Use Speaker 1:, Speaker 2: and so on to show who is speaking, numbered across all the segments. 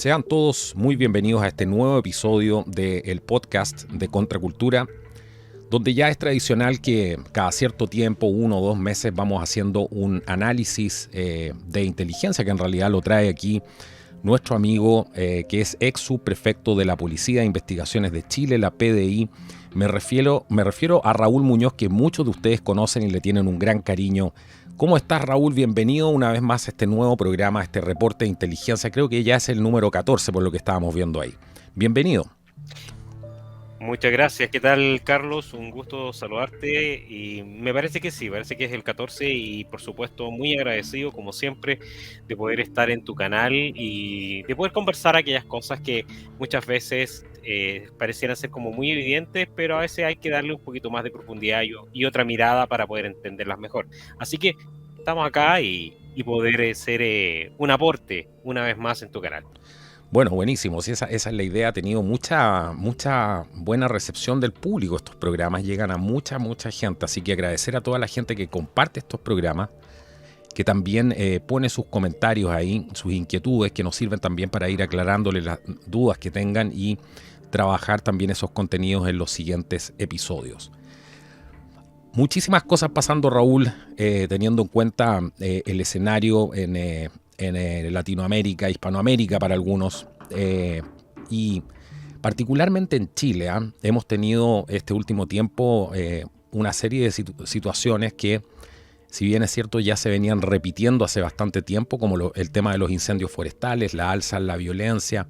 Speaker 1: Sean todos muy bienvenidos a este nuevo episodio del podcast de Contracultura, donde ya es tradicional que cada cierto tiempo, 1 o 2 meses, vamos haciendo un análisis de inteligencia, que en realidad lo trae aquí nuestro amigo, que es ex subprefecto de la Policía de Investigaciones de Chile, la PDI. Me refiero a Raúl Muñoz, que muchos de ustedes conocen y le tienen un gran cariño. ¿Cómo estás, Raúl? Bienvenido una vez más a este nuevo programa, a este reporte de inteligencia. Creo que ya es el número 14 por lo que estábamos viendo ahí. Bienvenido.
Speaker 2: Muchas gracias. ¿Qué tal, Carlos? Un gusto saludarte y me parece que sí, parece que es el 14 y por supuesto muy agradecido como siempre de poder estar en tu canal y de poder conversar aquellas cosas que muchas veces parecieran ser como muy evidentes, pero a veces hay que darle un poquito más de profundidad y otra mirada para poder entenderlas mejor. Así que estamos acá y poder ser un aporte una vez más en tu canal.
Speaker 1: Bueno, buenísimo. Sí, esa es la idea. Ha tenido mucha buena recepción del público. Estos programas llegan a mucha gente. Así que agradecer a toda la gente que comparte estos programas, que también pone sus comentarios ahí, sus inquietudes, que nos sirven también para ir aclarándoles las dudas que tengan y trabajar también esos contenidos en los siguientes episodios. Muchísimas cosas pasando, Raúl, teniendo en cuenta el escenario en Latinoamérica, Hispanoamérica para algunos, y particularmente en Chile. Hemos tenido este último tiempo una serie de situaciones que, si bien es cierto, ya se venían repitiendo hace bastante tiempo, como el tema de los incendios forestales, la alza en la violencia.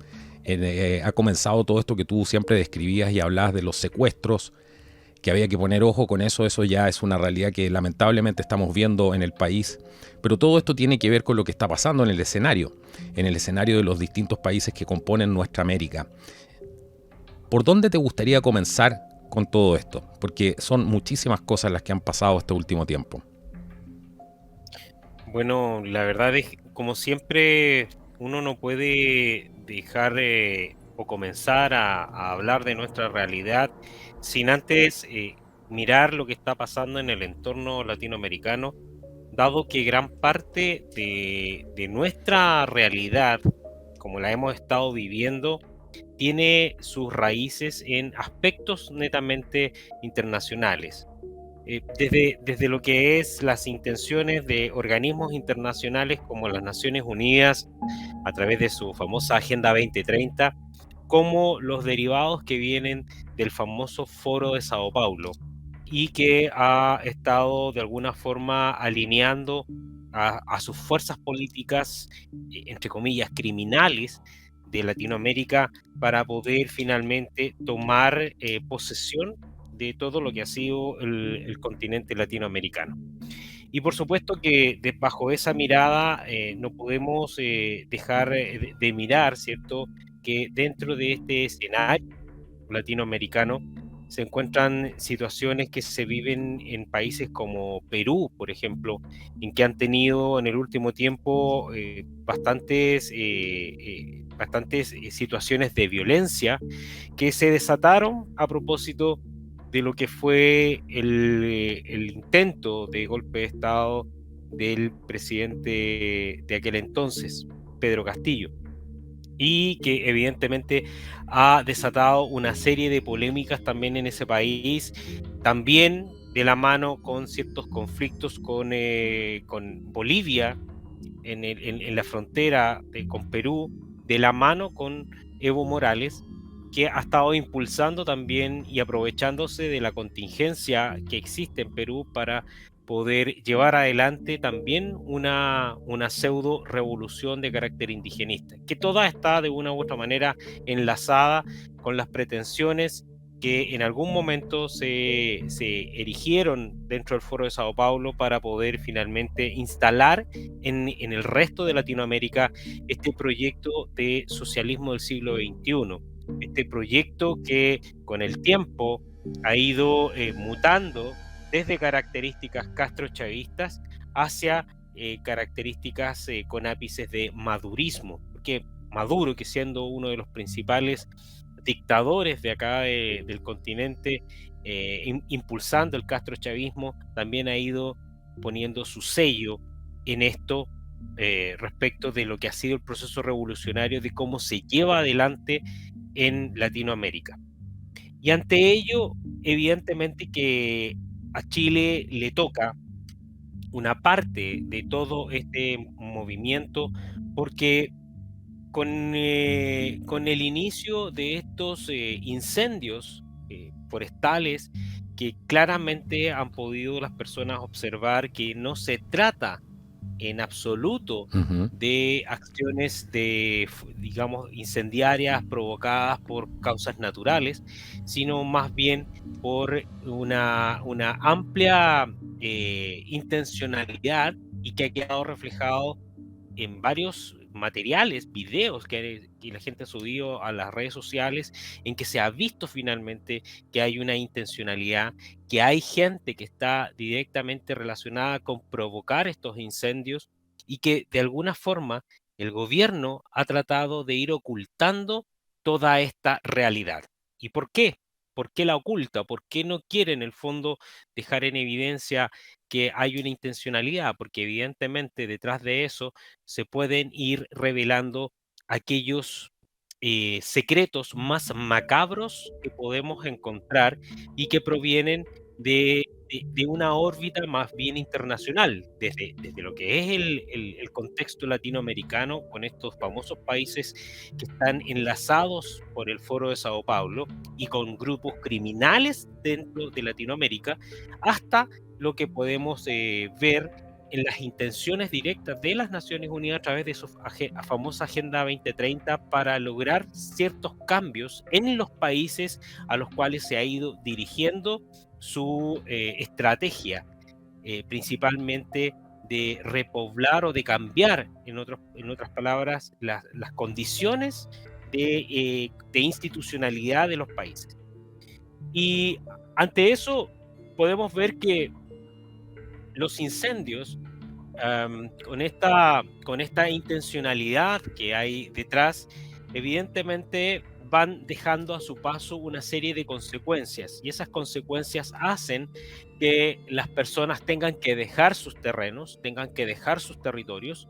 Speaker 1: Ha comenzado todo esto que tú siempre describías y hablabas de los secuestros, que había que poner ojo con eso. Eso ya es una realidad que lamentablemente estamos viendo en el país. Pero todo esto tiene que ver con lo que está pasando en el escenario de los distintos países que componen nuestra América. ¿Por dónde te gustaría comenzar con todo esto? Porque son muchísimas cosas las que han pasado este último tiempo.
Speaker 2: Bueno, la verdad es, como siempre, uno no puede dejar o comenzar a hablar de nuestra realidad sin antes mirar lo que está pasando en el entorno latinoamericano, dado que gran parte de nuestra realidad, como la hemos estado viviendo, tiene sus raíces en aspectos netamente internacionales. Desde lo que es las intenciones de organismos internacionales como las Naciones Unidas a través de su famosa Agenda 2030, como los derivados que vienen del famoso Foro de Sao Paulo y que ha estado de alguna forma alineando a sus fuerzas políticas, entre comillas, criminales de Latinoamérica para poder finalmente tomar posesión de todo lo que ha sido el continente latinoamericano. Y por supuesto que bajo esa mirada no podemos dejar de mirar, ¿cierto?, que dentro de este escenario latinoamericano se encuentran situaciones que se viven en países como Perú, por ejemplo, en que han tenido en el último tiempo bastantes situaciones de violencia que se desataron a propósito de lo que fue el intento de golpe de Estado del presidente de aquel entonces, Pedro Castillo, y que evidentemente ha desatado una serie de polémicas también en ese país, también de la mano con ciertos conflictos con Bolivia en la frontera con Perú, de la mano con Evo Morales, que ha estado impulsando también y aprovechándose de la contingencia que existe en Perú para poder llevar adelante también una pseudo revolución de carácter indigenista, que toda está de una u otra manera enlazada con las pretensiones que en algún momento se erigieron dentro del Foro de Sao Paulo para poder finalmente instalar en el resto de Latinoamérica este proyecto de socialismo del siglo XXI, este proyecto que con el tiempo ha ido mutando desde características castrochavistas hacia características con ápices de madurismo, porque Maduro, que siendo uno de los principales dictadores de acá del continente, impulsando el castrochavismo, también ha ido poniendo su sello en esto respecto de lo que ha sido el proceso revolucionario, de cómo se lleva adelante en Latinoamérica. Y ante ello, evidentemente que a Chile le toca una parte de todo este movimiento, porque con el inicio de estos incendios forestales, que claramente han podido las personas observar que no se trata en absoluto
Speaker 1: Ujú.
Speaker 2: de acciones digamos, incendiarias provocadas por causas naturales, sino más bien por una amplia intencionalidad, y que ha quedado reflejado en varios materiales, videos que la gente ha subido a las redes sociales, en que se ha visto finalmente que hay una intencionalidad, que hay gente que está directamente relacionada con provocar estos incendios, y que de alguna forma el gobierno ha tratado de ir ocultando toda esta realidad. ¿Y por qué? ¿Por qué la oculta? ¿Por qué no quiere en el fondo dejar en evidencia que hay una intencionalidad? Porque evidentemente detrás de eso se pueden ir revelando aquellos secretos más macabros que podemos encontrar, y que provienen de una órbita más bien internacional, desde lo que es el contexto latinoamericano, con estos famosos países que están enlazados por el Foro de Sao Paulo y con grupos criminales dentro de Latinoamérica, hasta lo que podemos ver en las intenciones directas de las Naciones Unidas a través de su famosa Agenda 2030, para lograr ciertos cambios en los países a los cuales se ha ido dirigiendo su estrategia, principalmente de repoblar o de cambiar, en otras palabras, las condiciones de institucionalidad de los países. Y ante eso podemos ver que los incendios, con esta intencionalidad que hay detrás, evidentemente van dejando a su paso una serie de consecuencias, y esas consecuencias hacen que las personas tengan que dejar sus terrenos, tengan que dejar sus territorios.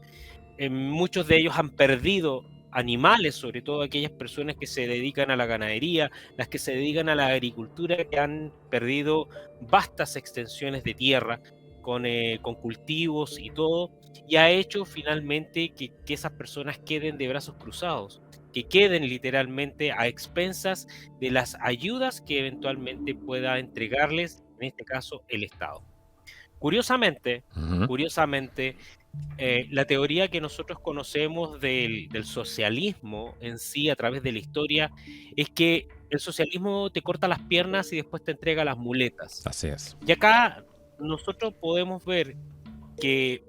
Speaker 2: Muchos de ellos han perdido animales, sobre todo aquellas personas que se dedican a la ganadería, las que se dedican a la agricultura, que han perdido vastas extensiones de tierra con cultivos y todo, y ha hecho finalmente que esas personas queden de brazos cruzados, que queden literalmente a expensas de las ayudas que eventualmente pueda entregarles, en este caso, el Estado. Curiosamente,
Speaker 1: Ujú.
Speaker 2: curiosamente, la teoría que nosotros conocemos del socialismo en sí, a través de la historia, es que el socialismo te corta las piernas y después te entrega las muletas.
Speaker 1: Así es.
Speaker 2: Y acá nosotros podemos ver que,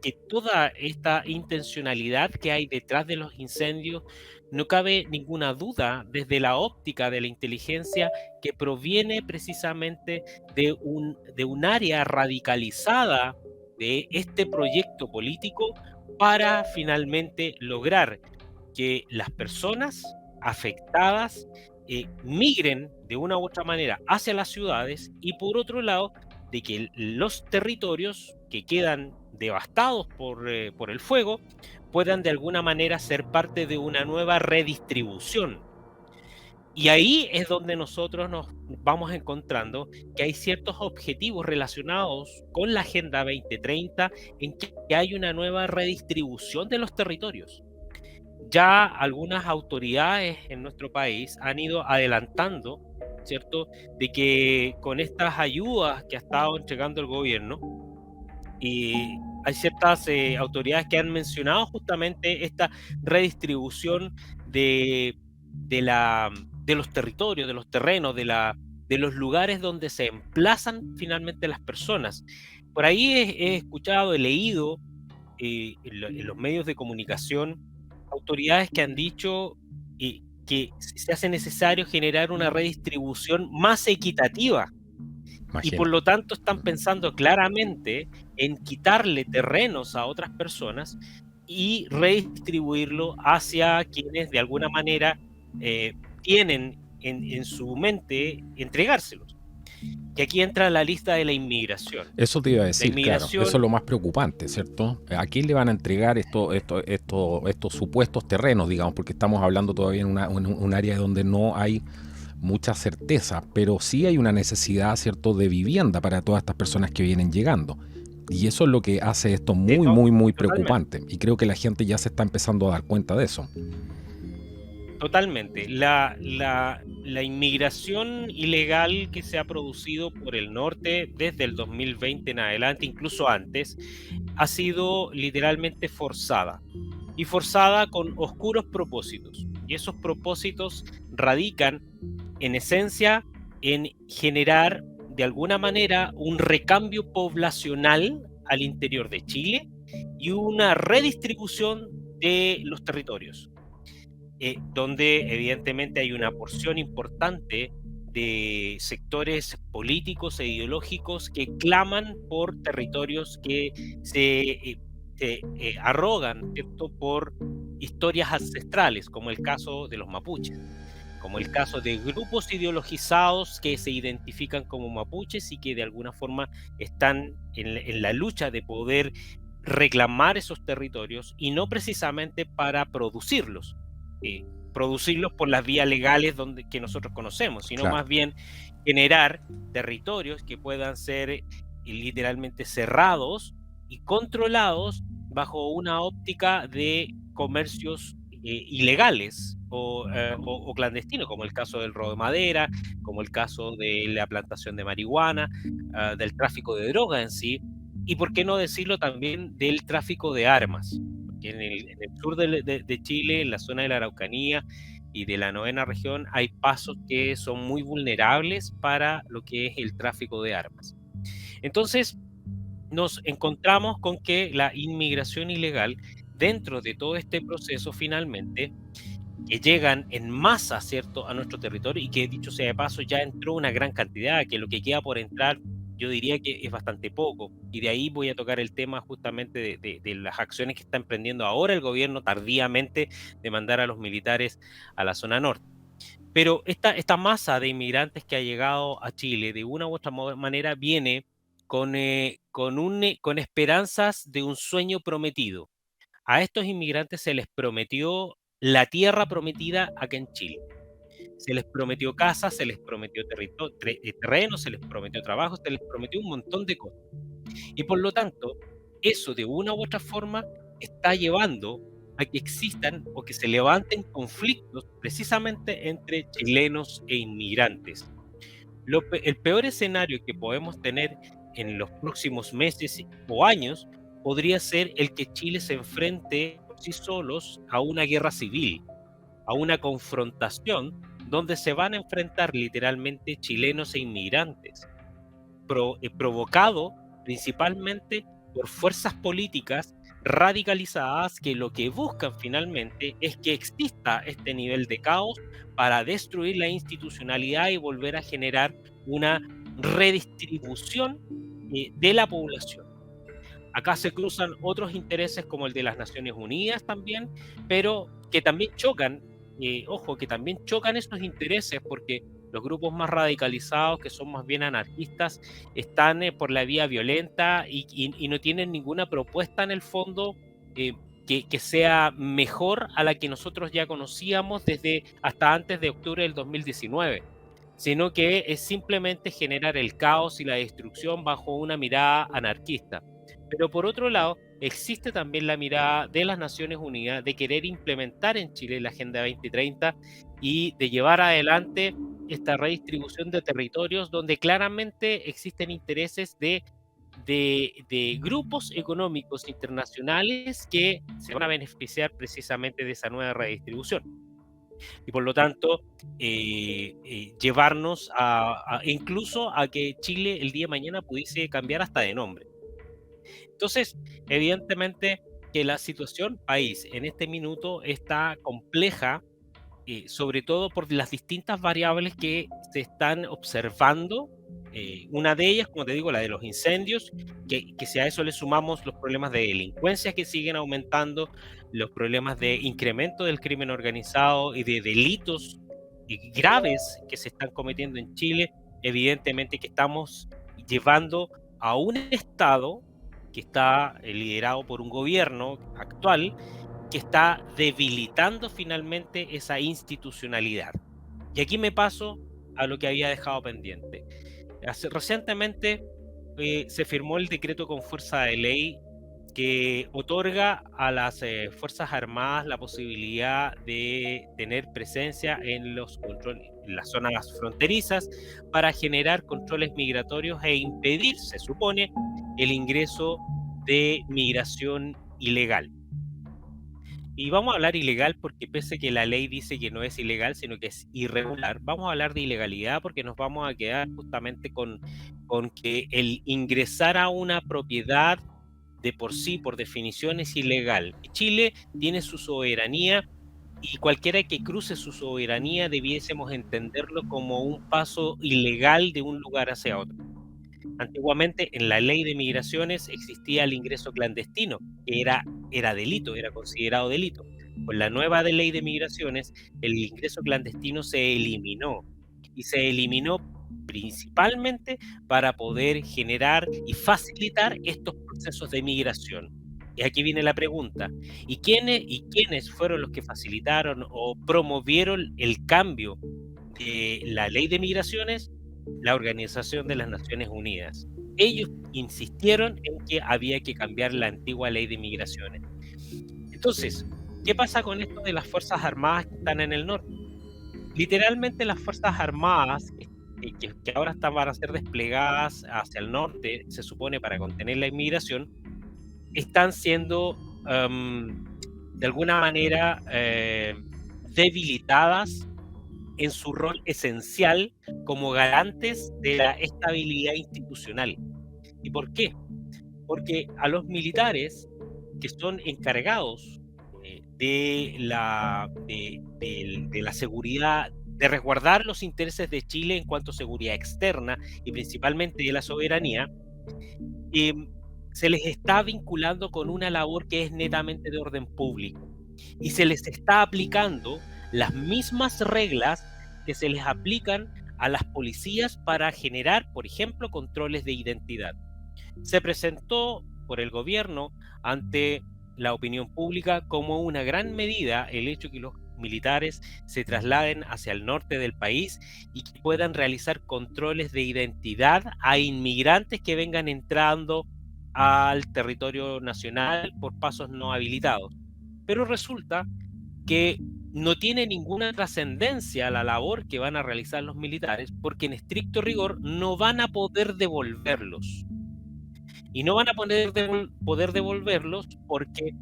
Speaker 2: que toda esta intencionalidad que hay detrás de los incendios, no cabe ninguna duda desde la óptica de la inteligencia, que proviene precisamente de un área radicalizada de este proyecto político, para finalmente lograr que las personas afectadas migren de una u otra manera hacia las ciudades, y por otro lado, de que los territorios que quedan devastados por el fuego puedan de alguna manera ser parte de una nueva redistribución. Y ahí es donde nosotros nos vamos encontrando que hay ciertos objetivos relacionados con la Agenda 2030, en que hay una nueva redistribución de los territorios. Ya algunas autoridades en nuestro país han ido adelantando, ¿cierto?, de que con estas ayudas que ha estado entregando el gobierno, y hay ciertas autoridades que han mencionado justamente esta redistribución de, de los territorios, de los terrenos, de los lugares donde se emplazan finalmente las personas. Por ahí he escuchado, he leído en los medios de comunicación, autoridades que han dicho que se hace necesario generar una redistribución más equitativa, y por
Speaker 1: Imagínate.
Speaker 2: lo tanto están pensando claramente en quitarle terrenos a otras personas y redistribuirlo hacia quienes de alguna manera tienen en su mente entregárselos. que aquí entra la lista de la inmigración.
Speaker 1: Eso te iba a
Speaker 2: La
Speaker 1: decir, claro. Eso
Speaker 2: inmigración,
Speaker 1: es lo más preocupante, ¿cierto? ¿A quién le van a entregar estos supuestos terrenos, digamos? Porque estamos hablando todavía en un área donde no hay mucha certeza, pero sí hay una necesidad, ¿cierto?, de vivienda para todas estas personas que vienen llegando. Y eso es lo que hace esto muy, muy, muy
Speaker 2: totalmente.
Speaker 1: preocupante. Y creo que la gente ya se está empezando a dar cuenta de eso.
Speaker 2: Totalmente. La inmigración ilegal que se ha producido por el norte desde el 2020 en adelante, incluso antes, ha sido literalmente forzada. Y forzada con oscuros propósitos. Y esos propósitos radican, en esencia, en generar de alguna manera un recambio poblacional al interior de Chile y una redistribución de los territorios. Donde evidentemente hay una porción importante de sectores políticos e ideológicos que claman por territorios que se arrogan, ¿cierto?, por historias ancestrales, como el caso de los mapuches, como el caso de grupos ideologizados que se identifican como mapuches y que de alguna forma están en la lucha de poder reclamar esos territorios y no precisamente para eh, producirlos por las vías legales que nosotros conocemos, sino
Speaker 1: Claro.
Speaker 2: más bien generar territorios que puedan ser literalmente cerrados y controlados bajo una óptica de comercios ilegales o clandestinos, como el caso del robo de madera, como el caso de la plantación de marihuana, del tráfico de droga en sí, y por qué no decirlo también del tráfico de armas. Porque en el sur de Chile, en la zona de la Araucanía y de la novena región, hay pasos que son muy vulnerables para lo que es el tráfico de armas. Entonces, nos encontramos con que la inmigración ilegal, dentro de todo este proceso, finalmente, que llegan en masa, ¿cierto?, a nuestro territorio y que, dicho sea de paso, ya entró una gran cantidad, que lo que queda por entrar yo diría que es bastante poco. Y de ahí voy a tocar el tema justamente de las acciones que está emprendiendo ahora el gobierno tardíamente de mandar a los militares a la zona norte. Pero esta masa de inmigrantes que ha llegado a Chile, de una u otra manera, viene con esperanzas de un sueño prometido. A estos inmigrantes se les prometió la tierra prometida acá en Chile. Se les prometió casa, se les prometió terreno, se les prometió trabajo, se les prometió un montón de cosas. Y por lo tanto, eso de una u otra forma está llevando a que existan o que se levanten conflictos precisamente entre chilenos e inmigrantes. El peor escenario que podemos tener en los próximos meses o años podría ser el que Chile se enfrente por sí solos a una guerra civil, a una confrontación donde se van a enfrentar literalmente chilenos e inmigrantes, provocado principalmente por fuerzas políticas radicalizadas que lo que buscan finalmente es que exista este nivel de caos para destruir la institucionalidad y volver a generar una redistribución de la población. Acá se cruzan otros intereses como el de las Naciones Unidas también, pero que también chocan, ojo, que también chocan estos intereses porque los grupos más radicalizados, que son más bien anarquistas, están por la vía violenta y no tienen ninguna propuesta en el fondo que sea mejor a la que nosotros ya conocíamos desde hasta antes de octubre del 2019, sino que es simplemente generar el caos y la destrucción bajo una mirada anarquista. Pero por otro lado, existe también la mirada de las Naciones Unidas de querer implementar en Chile la Agenda 2030 y de llevar adelante esta redistribución de territorios donde claramente existen intereses de grupos económicos internacionales que se van a beneficiar precisamente de esa nueva redistribución. Y por lo tanto, llevarnos incluso a que Chile el día de mañana pudiese cambiar hasta de nombre. Entonces, evidentemente que la situación país en este minuto está compleja, sobre todo por las distintas variables que se están observando. Una de ellas, como te digo, la de los incendios, que si a eso le sumamos los problemas de delincuencia que siguen aumentando, los problemas de incremento del crimen organizado y de delitos graves que se están cometiendo en Chile, evidentemente que estamos llevando a un Estado que está liderado por un gobierno actual que está debilitando finalmente esa institucionalidad. Y aquí me paso a lo que había dejado pendiente. Recientemente se firmó el decreto con fuerza de ley que otorga a las Fuerzas Armadas la posibilidad de tener presencia en los controles, en las zonas fronterizas para generar controles migratorios e impedir, se supone, el ingreso de migración ilegal. Y vamos a hablar ilegal porque pese que la ley dice que no es ilegal, sino que es irregular, vamos a hablar de ilegalidad porque nos vamos a quedar justamente con que el ingresar a una propiedad de por sí, por definición, es ilegal. Chile tiene su soberanía y cualquiera que cruce su soberanía debiésemos entenderlo como un paso ilegal de un lugar hacia otro. Antiguamente en la ley de migraciones existía el ingreso clandestino, que era delito, era considerado delito. Con la nueva ley de migraciones, el ingreso clandestino se eliminó y se eliminó principalmente para poder generar y facilitar estos procesos de migración. Y aquí viene la pregunta, ¿y quiénes fueron los que facilitaron o promovieron el cambio de la ley de migraciones? La Organización de las Naciones Unidas. Ellos insistieron en que había que cambiar la antigua ley de migraciones. Entonces, ¿qué pasa con esto de las Fuerzas Armadas que están en el norte? Literalmente las Fuerzas Armadas que ahora van a ser desplegadas hacia el norte, se supone para contener la inmigración, están siendo de alguna manera debilitadas en su rol esencial como garantes de la estabilidad institucional. ¿Y por qué? Porque a los militares que son encargados de la seguridad, de resguardar los intereses de Chile en cuanto a seguridad externa y principalmente de la soberanía, se les está vinculando con una labor que es netamente de orden público y se les está aplicando las mismas reglas que se les aplican a las policías para generar, por ejemplo, controles de identidad. Se presentó por el gobierno ante la opinión pública como una gran medida el hecho que los militares se trasladen hacia el norte del país y que puedan realizar controles de identidad a inmigrantes que vengan entrando al territorio nacional por pasos no habilitados. Pero resulta que no tiene ninguna trascendencia la labor que van a realizar los militares porque en estricto rigor no van a poder devolverlos. Y no van a poder devolverlos porque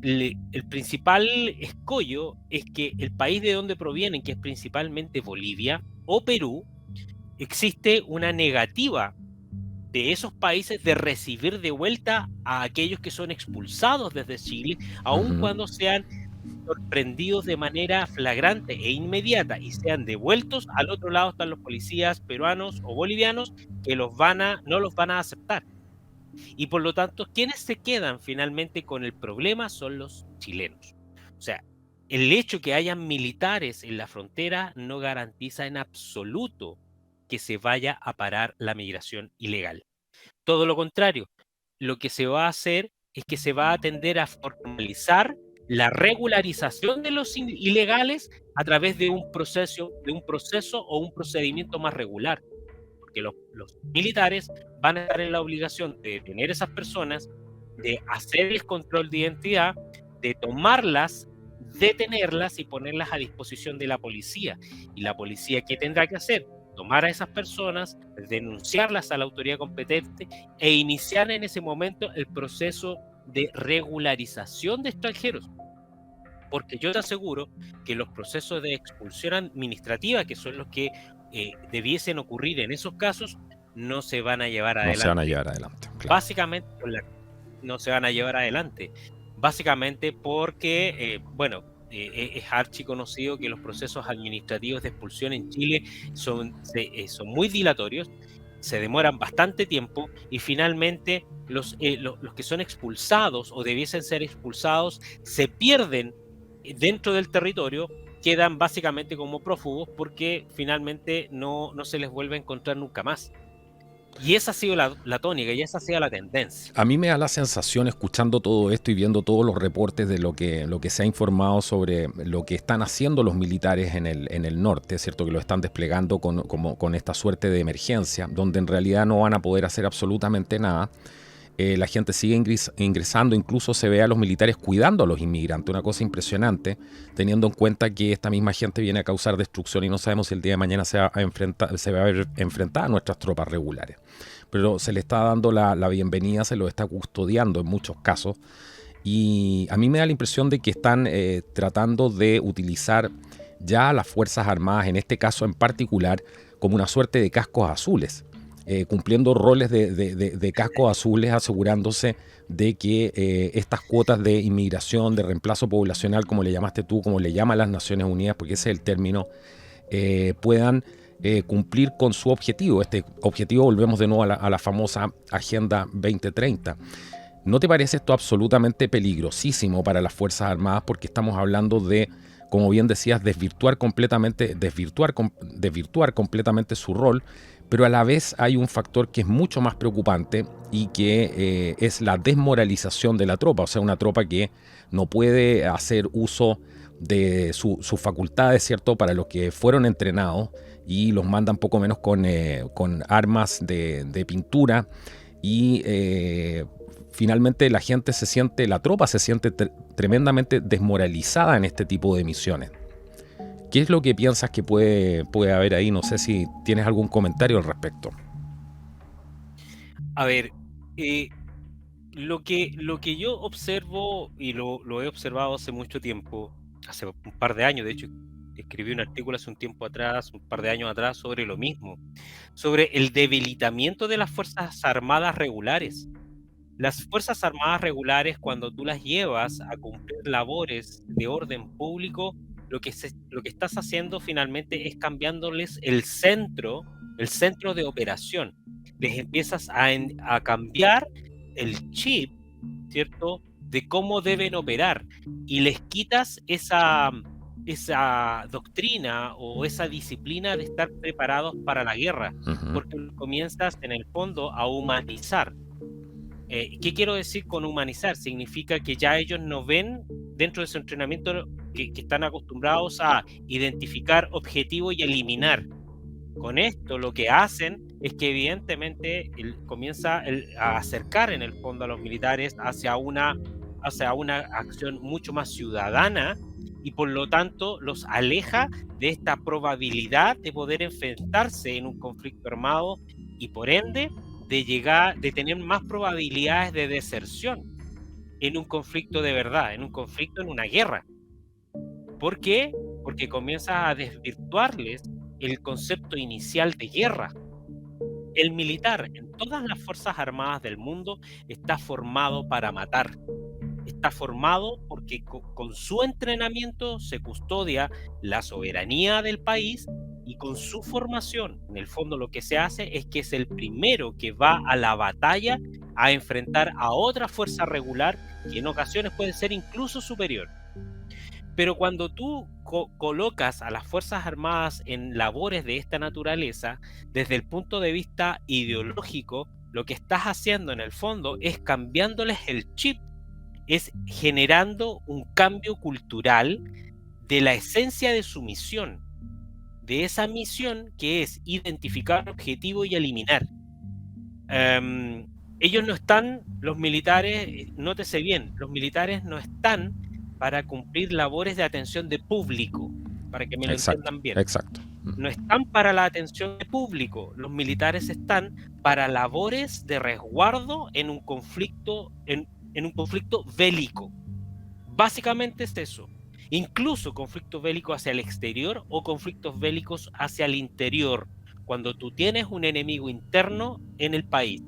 Speaker 2: el principal escollo es que el país de donde provienen, que es principalmente Bolivia o Perú, existe una negativa de esos países de recibir de vuelta a aquellos que son expulsados desde Chile, aun cuando sean sorprendidos de manera flagrante e inmediata y sean devueltos. Al otro lado están los policías peruanos o bolivianos que no los van a aceptar. Y por lo tanto, quienes se quedan finalmente con el problema son los chilenos. O sea, el hecho que hayan militares en la frontera no garantiza en absoluto que se vaya a parar la migración ilegal. Todo lo contrario, lo que se va a hacer es que se va a tender a formalizar la regularización de los ilegales a través de un proceso o un procedimiento más regular. Porque los militares van a estar en la obligación de detener a esas personas, de hacer el control de identidad, de tomarlas, detenerlas y ponerlas a disposición de la policía. ¿Y la policía qué tendrá que hacer? Tomar a esas personas, denunciarlas a la autoridad competente e iniciar en ese momento el proceso de regularización de extranjeros. Porque yo te aseguro que los procesos de expulsión administrativa, que son los que debiesen ocurrir en esos casos, no se van a llevar adelante.
Speaker 1: No se van a llevar adelante.
Speaker 2: Claro. Básicamente, no se van a llevar adelante. Básicamente porque, es archiconocido que los procesos administrativos de expulsión en Chile son muy dilatorios, se demoran bastante tiempo y finalmente los que son expulsados o debiesen ser expulsados se pierden dentro del territorio quedan básicamente como prófugos porque finalmente no se les vuelve a encontrar nunca más. Y esa ha sido la tónica y esa ha sido la tendencia.
Speaker 1: A mí me da la sensación, escuchando todo esto y viendo todos los reportes de lo que se ha informado sobre lo que están haciendo los militares en el norte, ¿cierto? Que lo están desplegando con esta suerte de emergencia, donde en realidad no van a poder hacer absolutamente nada. La gente sigue ingresando, incluso se ve a los militares cuidando a los inmigrantes, una cosa impresionante, teniendo en cuenta que esta misma gente viene a causar destrucción y no sabemos si el día de mañana se va a ver enfrentada a nuestras tropas regulares. Pero se le está dando la bienvenida, se lo está custodiando en muchos casos, y a mí me da la impresión de que están tratando de utilizar ya a las Fuerzas Armadas, en este caso en particular, como una suerte de cascos azules. Cumpliendo roles de cascos azules, asegurándose de que estas cuotas de inmigración, de reemplazo poblacional, como le llamaste tú, como le llaman las Naciones Unidas, porque ese es el término, puedan cumplir con su objetivo. Este objetivo, volvemos de nuevo a la famosa Agenda 2030. ¿No te parece esto absolutamente peligrosísimo para las Fuerzas Armadas? Porque estamos hablando de, como bien decías, desvirtuar completamente su rol, pero a la vez hay un factor que es mucho más preocupante y que es la desmoralización de la tropa, o sea, una tropa que no puede hacer uso de sus facultades, ¿cierto?, para los que fueron entrenados, y los mandan poco menos con armas de pintura, y finalmente la tropa se siente tremendamente desmoralizada en este tipo de misiones. ¿Qué es lo que piensas que puede haber ahí? No sé si tienes algún comentario al respecto.
Speaker 2: A ver, lo que yo observo, y lo he observado hace mucho tiempo, hace un par de años, de hecho, escribí un artículo hace un tiempo atrás, un par de años atrás, sobre lo mismo, sobre el debilitamiento de las Fuerzas Armadas regulares. Las Fuerzas Armadas regulares, cuando tú las llevas a cumplir labores de orden público, lo que estás haciendo finalmente es cambiándoles el centro de operación. Les empiezas a cambiar el chip, ¿cierto?, de cómo deben operar, y les quitas esa doctrina o esa disciplina de estar preparados para la guerra, porque comienzas en el fondo a humanizar. ¿Qué quiero decir con humanizar? Significa que ya ellos no ven dentro de su entrenamiento que están acostumbrados a identificar objetivos y eliminar. Con esto lo que hacen es que evidentemente comienza a acercar en el fondo a los militares hacia una acción mucho más ciudadana, y por lo tanto los aleja de esta probabilidad de poder enfrentarse en un conflicto armado, y por ende de tener más probabilidades de deserción en un conflicto de verdad, en un conflicto, en una guerra. ¿Por qué? Porque comienza a desvirtuarles el concepto inicial de guerra. El militar en todas las Fuerzas Armadas del mundo está formado para matar. Está formado porque con su entrenamiento se custodia la soberanía del país, y con su formación, en el fondo lo que se hace es que es el primero que va a la batalla a enfrentar a otra fuerza regular que en ocasiones puede ser incluso superior. Pero cuando tú colocas a las Fuerzas Armadas en labores de esta naturaleza, desde el punto de vista ideológico, lo que estás haciendo en el fondo es cambiándoles el chip, es generando un cambio cultural de la esencia de su misión, de esa misión que es identificar objetivo y eliminar. Ellos no están, los militares, nótese bien, los militares no están para cumplir labores de atención de público, para que me lo entiendan bien.
Speaker 1: Exacto.
Speaker 2: No están para la atención de público, los militares están para labores de resguardo en un conflicto, en un conflicto bélico. Básicamente es eso. Incluso conflictos bélicos hacia el exterior o conflictos bélicos hacia el interior, cuando tú tienes un enemigo interno en el país,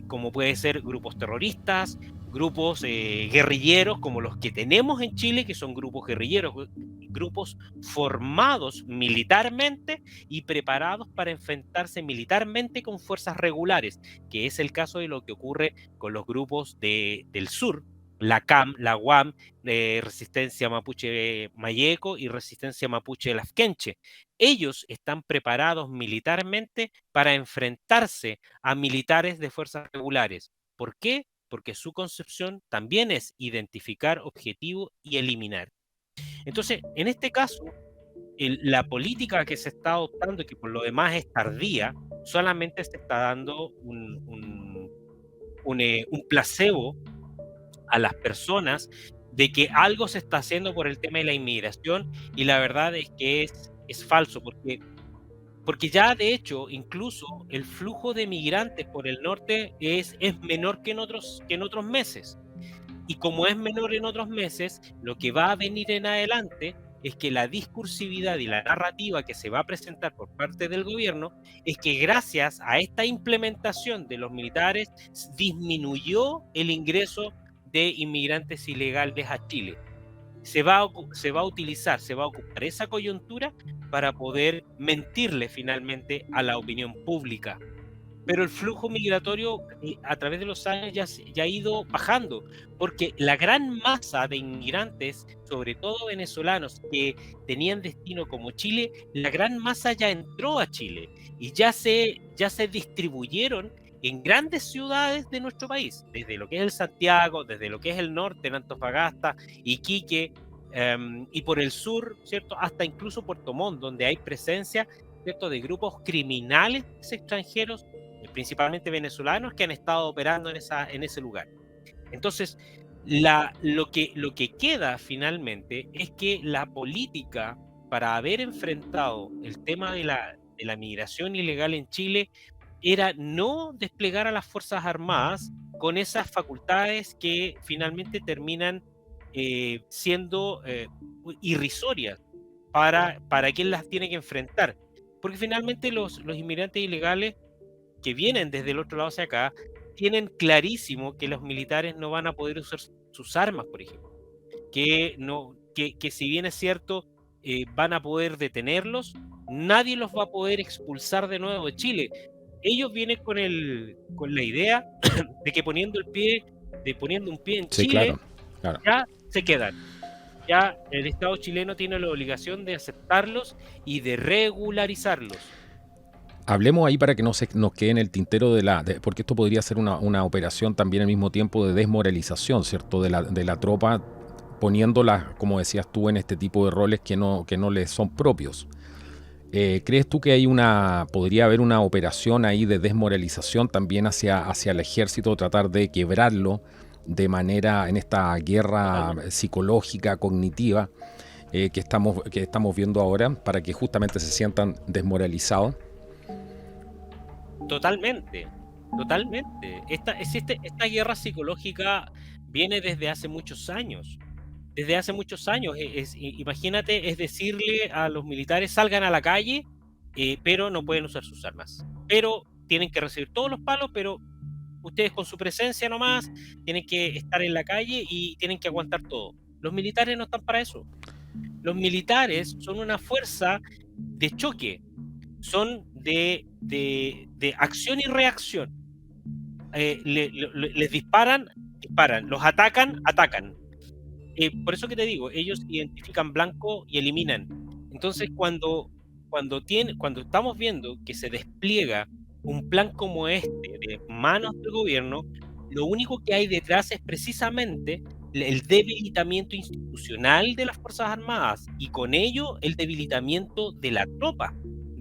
Speaker 2: como puede ser grupos terroristas, grupos guerrilleros como los que tenemos en Chile, que son grupos guerrilleros, grupos formados militarmente y preparados para enfrentarse militarmente con fuerzas regulares, que es el caso de lo que ocurre con los grupos del sur, la CAM, la UAM, Resistencia Mapuche Mayeco y Resistencia Mapuche Lafkenche. Ellos están preparados militarmente para enfrentarse a militares de fuerzas regulares. ¿Por qué? Porque su concepción también es identificar, objetivo y eliminar. Entonces, en este caso, la política que se está adoptando, que por lo demás es tardía, solamente se está dando un placebo a las personas de que algo se está haciendo por el tema de la inmigración, y la verdad es que es falso, porque ya de hecho incluso el flujo de migrantes por el norte es menor que en otros meses. Y como es menor en otros meses, lo que va a venir en adelante es que la discursividad y la narrativa que se va a presentar por parte del gobierno es que gracias a esta implementación de los militares disminuyó el ingreso de inmigrantes ilegales a Chile. Se va a ocupar esa coyuntura para poder mentirle finalmente a la opinión pública. Pero el flujo migratorio a través de los años ya ha ido bajando, porque la gran masa de inmigrantes, sobre todo venezolanos, que tenían destino como Chile, la gran masa ya entró a Chile y ya se distribuyeron en grandes ciudades de nuestro país, desde lo que es el Santiago, desde lo que es el norte, en Antofagasta, Iquique, y por el sur, ¿cierto? Hasta incluso Puerto Montt, donde hay presencia, ¿cierto?, de grupos criminales extranjeros, principalmente venezolanos, que han estado operando en ese lugar. Entonces, lo que queda finalmente es que la política, para haber enfrentado el tema de la migración ilegal en Chile, era no desplegar a las Fuerzas Armadas con esas facultades que finalmente terminan siendo irrisorias para quien las tiene que enfrentar. Porque finalmente los inmigrantes ilegales que vienen desde el otro lado hacia acá tienen clarísimo que los militares no van a poder usar sus armas, por ejemplo. Que si bien es cierto, van a poder detenerlos, nadie los va a poder expulsar de nuevo de Chile. Ellos vienen con la idea de que poniendo un pie en
Speaker 1: Sí,
Speaker 2: Chile,
Speaker 1: claro.
Speaker 2: ya se quedan. Ya el Estado chileno tiene la obligación de aceptarlos y de regularizarlos.
Speaker 1: Hablemos ahí para que no se nos quede en el tintero porque esto podría ser una operación también al mismo tiempo de desmoralización, ¿cierto? De la tropa, poniéndola, como decías tú, en este tipo de roles que no les son propios. ¿Crees tú que podría haber una operación ahí de desmoralización también hacia el ejército, tratar de quebrarlo de manera en esta guerra psicológica, cognitiva que estamos viendo ahora, para que justamente se sientan desmoralizados?
Speaker 2: Totalmente. Esta guerra psicológica viene desde hace muchos años. Imagínate, es decirle a los militares: salgan a la calle, pero no pueden usar sus armas. Pero tienen que recibir todos los palos, pero ustedes con su presencia nomás tienen que estar en la calle y tienen que aguantar todo. Los militares no están para eso. Los militares son una fuerza de choque, son de acción y reacción. Les disparan, los atacan. Por eso que te digo, ellos identifican blanco y eliminan. Entonces, cuando estamos viendo que se despliega un plan como este de manos del gobierno, lo único que hay detrás es precisamente el debilitamiento institucional de las Fuerzas Armadas, y con ello el debilitamiento de la tropa,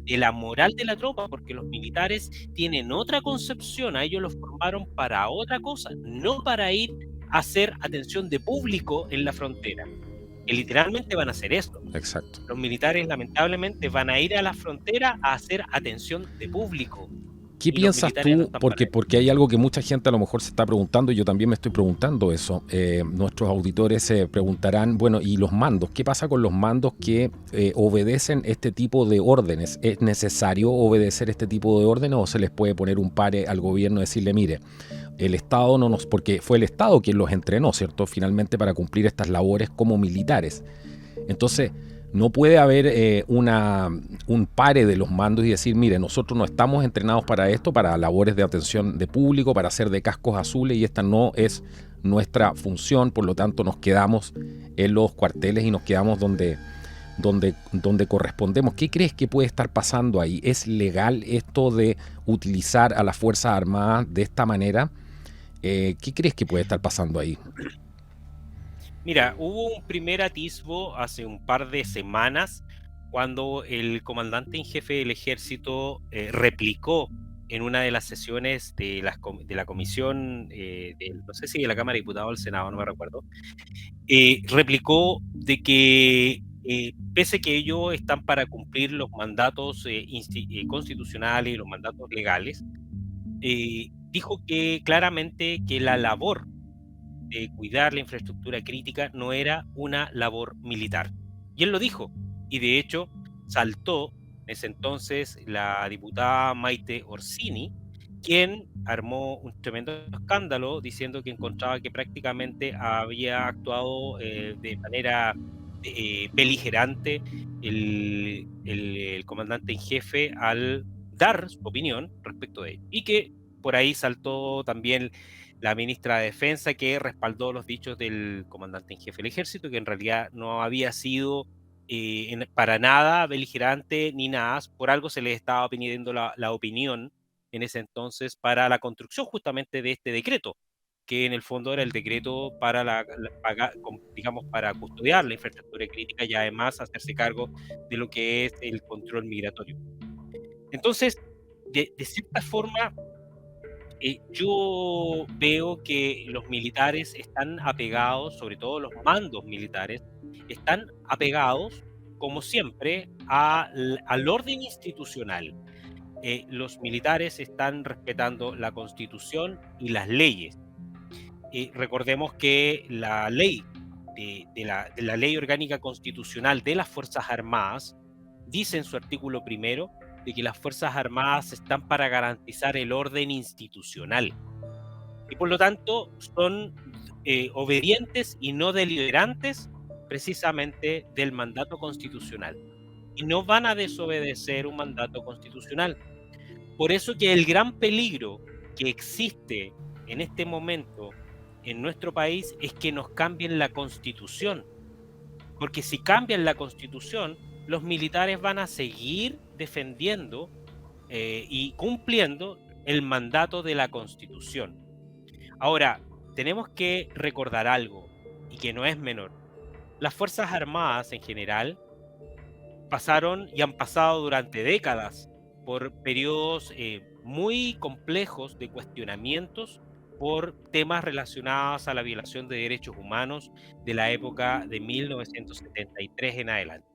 Speaker 2: de la moral de la tropa, porque los militares tienen otra concepción. A ellos los formaron para otra cosa, no para ir a hacer atención de público en la frontera, que literalmente van a hacer esto.
Speaker 1: Exacto.
Speaker 2: Los militares lamentablemente van a ir a la frontera a hacer atención de público.
Speaker 1: ¿Qué piensas tú? Porque hay algo que mucha gente a lo mejor se está preguntando, y yo también me estoy preguntando eso. Nuestros auditores se preguntarán, bueno, ¿y los mandos? ¿Qué pasa con los mandos que obedecen este tipo de órdenes? ¿Es necesario obedecer este tipo de órdenes, o se les puede poner un pare al gobierno y decirle: mire, el Estado porque fue el Estado quien los entrenó, ¿cierto?, finalmente, para cumplir estas labores como militares? Entonces, No puede haber un pare de los mandos y decir, mire, nosotros no estamos entrenados para esto, para labores de atención de público, para hacer de cascos azules, y esta no es nuestra función, por lo tanto nos quedamos en los cuarteles y nos quedamos donde correspondemos. ¿Qué crees que puede estar pasando ahí? ¿Es legal esto de utilizar a las Fuerzas Armadas de esta manera? ¿Qué crees que puede estar pasando ahí?
Speaker 2: Mira, hubo un primer atisbo hace un par de semanas cuando el comandante en jefe del ejército replicó en una de las sesiones de la comisión, no sé si de la Cámara de Diputados o del Senado, no me recuerdo, replicó de que pese que ellos están para cumplir los mandatos constitucionales y los mandatos legales, dijo que claramente que la labor de cuidar la infraestructura crítica no era una labor militar. Y él lo dijo, y de hecho saltó en ese entonces la diputada Maite Orsini, quien armó un tremendo escándalo diciendo que encontraba que prácticamente había actuado de manera beligerante el comandante en jefe al dar su opinión respecto de ello. Y que por ahí saltó también la ministra de Defensa, que respaldó los dichos del comandante en jefe del ejército, que en realidad no había sido para nada beligerante ni nada. Por algo se le estaba pidiendo la opinión en ese entonces para la construcción justamente de este decreto, que en el fondo era el decreto para digamos, para custodiar la infraestructura crítica y además hacerse cargo de lo que es el control migratorio. Entonces, de cierta forma, yo veo que los militares están apegados, sobre todo los mandos militares, están apegados, como siempre, al orden institucional. Los militares están respetando la Constitución y las leyes. Recordemos que la ley de la Ley Orgánica Constitucional de las Fuerzas Armadas dice en su artículo primero de que las Fuerzas Armadas están para garantizar el orden institucional y por lo tanto son obedientes y no deliberantes precisamente del mandato constitucional y no van a desobedecer un mandato constitucional. Por eso que el gran peligro que existe en este momento en nuestro país es que nos cambien la Constitución, porque si cambian la Constitución, los militares van a seguir defendiendo y cumpliendo el mandato de la Constitución. Ahora, tenemos que recordar algo, y que no es menor. Las Fuerzas Armadas en general pasaron y han pasado durante décadas por periodos muy complejos de cuestionamientos por temas relacionados a la violación de derechos humanos de la época de 1973 en adelante.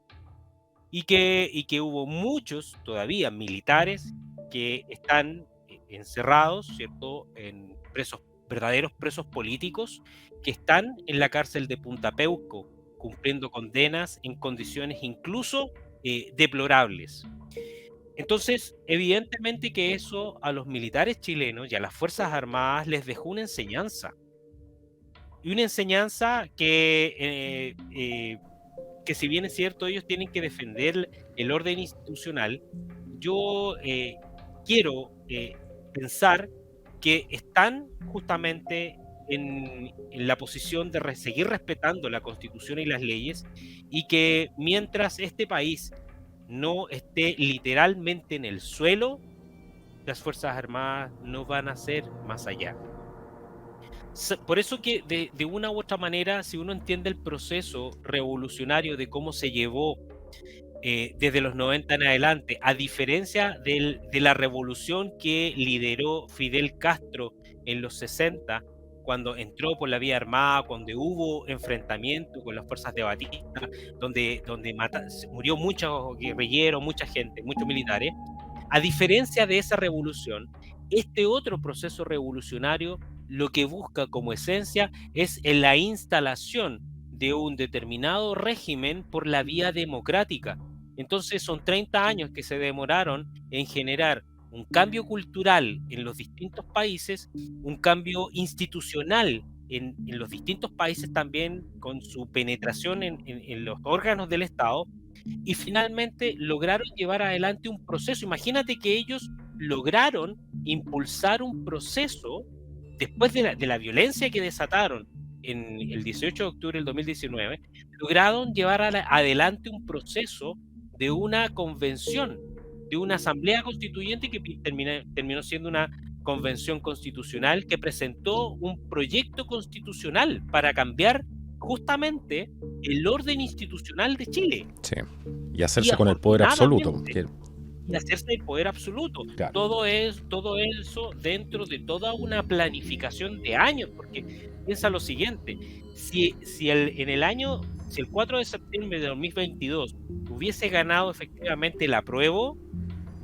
Speaker 2: Y que hubo muchos todavía militares que están encerrados, ¿cierto?, en verdaderos presos políticos, que están en la cárcel de Punta Peuco, cumpliendo condenas en condiciones incluso deplorables. Entonces, evidentemente que eso a los militares chilenos y a las Fuerzas Armadas les dejó una enseñanza. Y una enseñanza que si bien es cierto, ellos tienen que defender el orden institucional, yo quiero pensar que están justamente en la posición de seguir respetando la Constitución y las leyes, y que mientras este país no esté literalmente en el suelo, las Fuerzas Armadas no van a ser más allá. Por eso que de una u otra manera, si uno entiende el proceso revolucionario de cómo se llevó desde los 90 en adelante, a diferencia de la revolución que lideró Fidel Castro en los 60, cuando entró por la vía armada, cuando hubo enfrentamiento con las fuerzas de Batista, donde murió muchos guerrilleros, mucha gente, muchos militares. A diferencia de esa revolución, este otro proceso revolucionario lo que busca como esencia es la instalación de un determinado régimen por la vía democrática. Entonces son 30 años que se demoraron en generar un cambio cultural en los distintos países, un cambio institucional en los distintos países también, con su penetración en los órganos del Estado, y finalmente lograron llevar adelante un proceso. Imagínate que ellos lograron impulsar un proceso después de la violencia que desataron en el 18 de octubre del 2019, lograron llevar adelante un proceso de una convención, de una asamblea constituyente que terminó siendo una convención constitucional que presentó un proyecto constitucional para cambiar justamente el orden institucional de Chile.
Speaker 1: Sí. Y hacerse con el poder absoluto.
Speaker 2: Y hacerse el poder absoluto.
Speaker 1: Claro.
Speaker 2: Todo eso dentro de toda una planificación de años, porque piensa lo siguiente, si el 4 de septiembre de 2022 hubiese ganado efectivamente el apruebo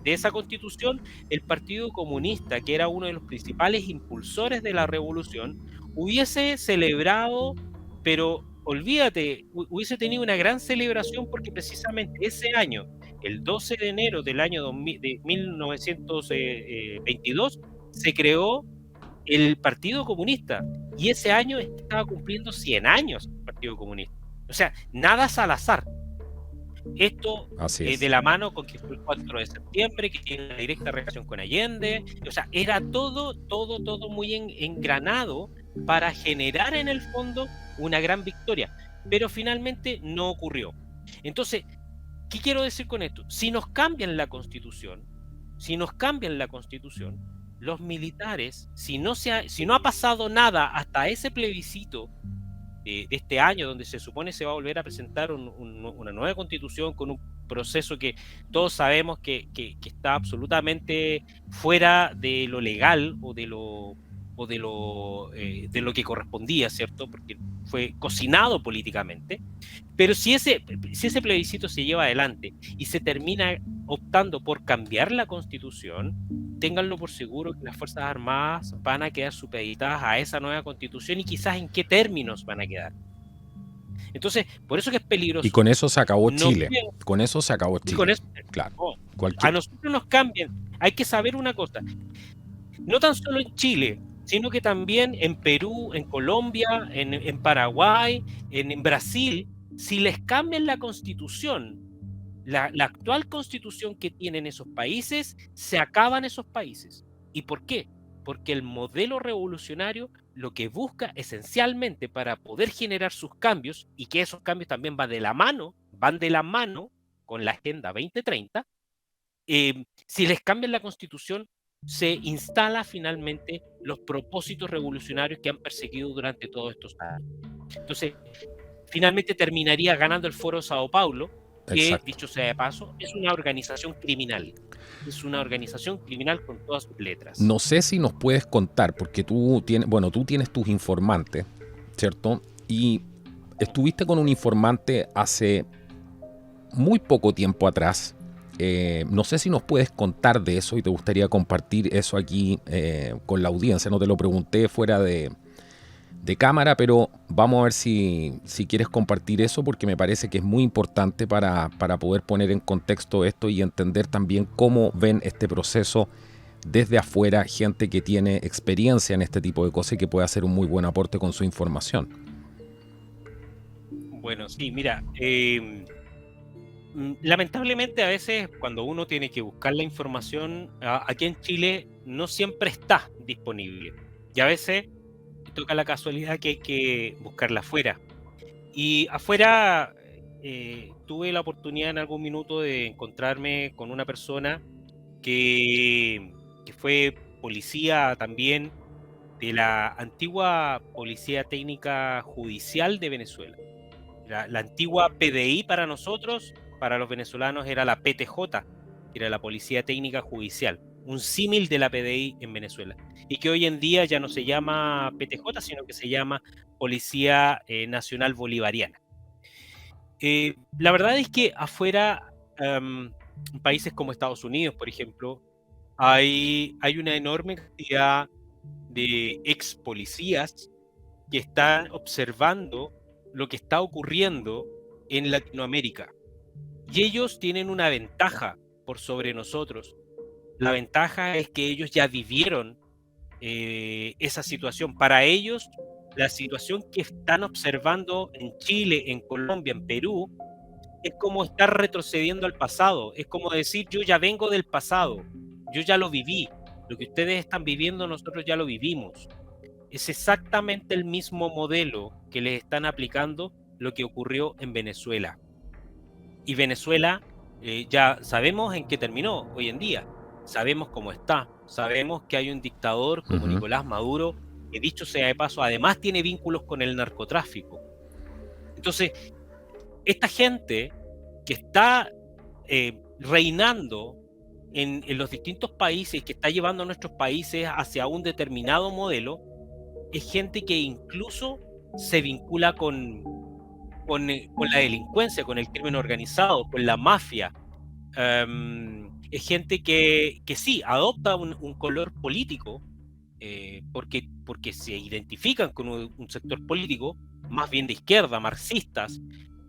Speaker 2: de esa constitución, el Partido Comunista, que era uno de los principales impulsores de la revolución, hubiese celebrado, pero olvídate, hubiese tenido una gran celebración porque precisamente ese año, el 12 de enero del año 1922, se creó el Partido Comunista, y ese año estaba cumpliendo 100 años el Partido Comunista. O sea, nada es al azar. Esto de la mano con que fue el 4 de septiembre, que tiene una directa relación con Allende, o sea, era todo muy engranado para generar en el fondo una gran victoria, pero finalmente no ocurrió. Entonces, ¿qué quiero decir con esto? Si nos cambian la Constitución, los militares, si no ha pasado nada hasta ese plebiscito de este año, donde se supone se va a volver a presentar una nueva constitución con un proceso que todos sabemos que está absolutamente fuera de lo legal o de lo que correspondía, ¿cierto? Porque fue cocinado políticamente. Pero si ese plebiscito se lleva adelante y se termina optando por cambiar la Constitución, ténganlo por seguro que las Fuerzas Armadas van a quedar supeditadas a esa nueva Constitución, y quizás en qué términos van a quedar. Entonces, por eso que es peligroso.
Speaker 1: Y con eso se acabó Chile. Con eso se acabó Chile.
Speaker 2: Con eso,
Speaker 1: claro.
Speaker 2: A nosotros nos cambian. Hay que saber una cosa. No tan solo en Chile, sino que también en Perú, en Colombia, en Paraguay, en Brasil, si les cambian la Constitución, la actual Constitución que tienen esos países, se acaban esos países. ¿Y por qué? Porque el modelo revolucionario lo que busca esencialmente, para poder generar sus cambios, y que esos cambios también van de la mano con la Agenda 2030, si les cambian la Constitución, se instala finalmente los propósitos revolucionarios que han perseguido durante todos estos años. Entonces, finalmente terminaría ganando el Foro Sao Paulo, que, exacto, dicho sea de paso, es una organización criminal. Es una organización criminal con todas sus letras.
Speaker 1: No sé si nos puedes contar, porque tú tienes tus informantes, ¿cierto? Y estuviste con un informante hace muy poco tiempo atrás. No sé si nos puedes contar de eso y te gustaría compartir eso aquí con la audiencia. No te lo pregunté fuera de cámara, pero vamos a ver si quieres compartir eso, porque me parece que es muy importante para poder poner en contexto esto y entender también cómo ven este proceso desde afuera, gente que tiene experiencia en este tipo de cosas y que puede hacer un muy buen aporte con su información.
Speaker 2: Bueno, sí, mira, lamentablemente a veces cuando uno tiene que buscar la información, aquí en Chile no siempre está disponible, y a veces toca la casualidad que hay que buscarla afuera. Y afuera tuve la oportunidad en algún minuto de encontrarme con una persona que fue policía también de la antigua Policía Técnica Judicial de Venezuela. La antigua PDI para nosotros, para los venezolanos era la PTJ, que era la Policía Técnica Judicial, un símil de la PDI en Venezuela, y que hoy en día ya no se llama PTJ, sino que se llama Policía Nacional Bolivariana. La verdad es que afuera, en países como Estados Unidos, por ejemplo, hay una enorme cantidad de ex policías que están observando lo que está ocurriendo en Latinoamérica. Y ellos tienen una ventaja por sobre nosotros. La ventaja es que ellos ya vivieron esa situación. Para ellos, la situación que están observando en Chile, en Colombia, en Perú, es como estar retrocediendo al pasado, es como decir, yo ya vengo del pasado, yo ya lo viví, lo que ustedes están viviendo nosotros ya lo vivimos. Es exactamente el mismo modelo que les están aplicando lo que ocurrió en Venezuela. Y Venezuela ya sabemos en qué terminó hoy en día, sabemos cómo está, sabemos que hay un dictador como Nicolás Maduro, que dicho sea de paso, además tiene vínculos con el narcotráfico. Entonces, esta gente que está reinando en los distintos países, que está llevando a nuestros países hacia un determinado modelo, es gente que incluso se vincula con la delincuencia, con el crimen organizado, con la mafia. Es gente que sí, adopta un color político, porque se identifican con un sector político, más bien de izquierda, marxistas,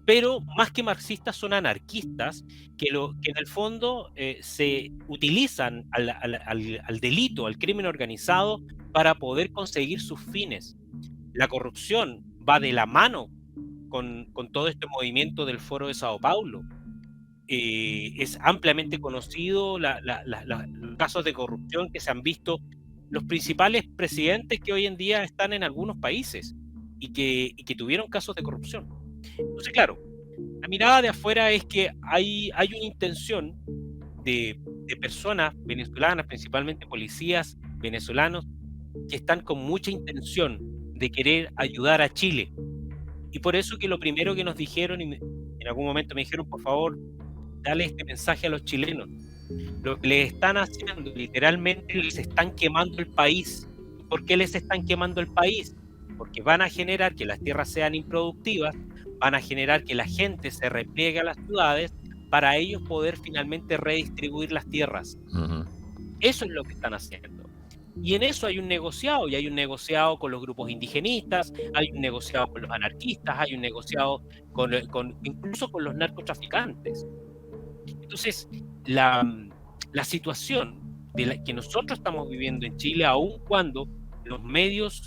Speaker 2: pero más que marxistas son anarquistas, que en el fondo se utilizan al delito, al crimen organizado, para poder conseguir sus fines. La corrupción va de la mano con todo este movimiento del Foro de Sao Paulo. Es ampliamente conocido los casos de corrupción que se han visto los principales presidentes que hoy en día están en algunos países y que tuvieron casos de corrupción. Entonces, claro, la mirada de afuera es que hay una intención de personas venezolanas, principalmente policías venezolanos, que están con mucha intención de querer ayudar a Chile. Y por eso que lo primero que nos dijeron, y en algún momento me dijeron, por favor, dale este mensaje a los chilenos. Lo que les están haciendo, literalmente, les están quemando el país. ¿Por qué les están quemando el país? Porque van a generar que las tierras sean improductivas, van a generar que la gente se repliegue a las ciudades para ellos poder finalmente redistribuir las tierras. Eso es lo que están haciendo. Y en eso hay un negociado, y hay un negociado con los grupos indigenistas, hay un negociado con los anarquistas, hay un negociado incluso con los narcotraficantes. Entonces, la situación que nosotros estamos viviendo en Chile, aun cuando los medios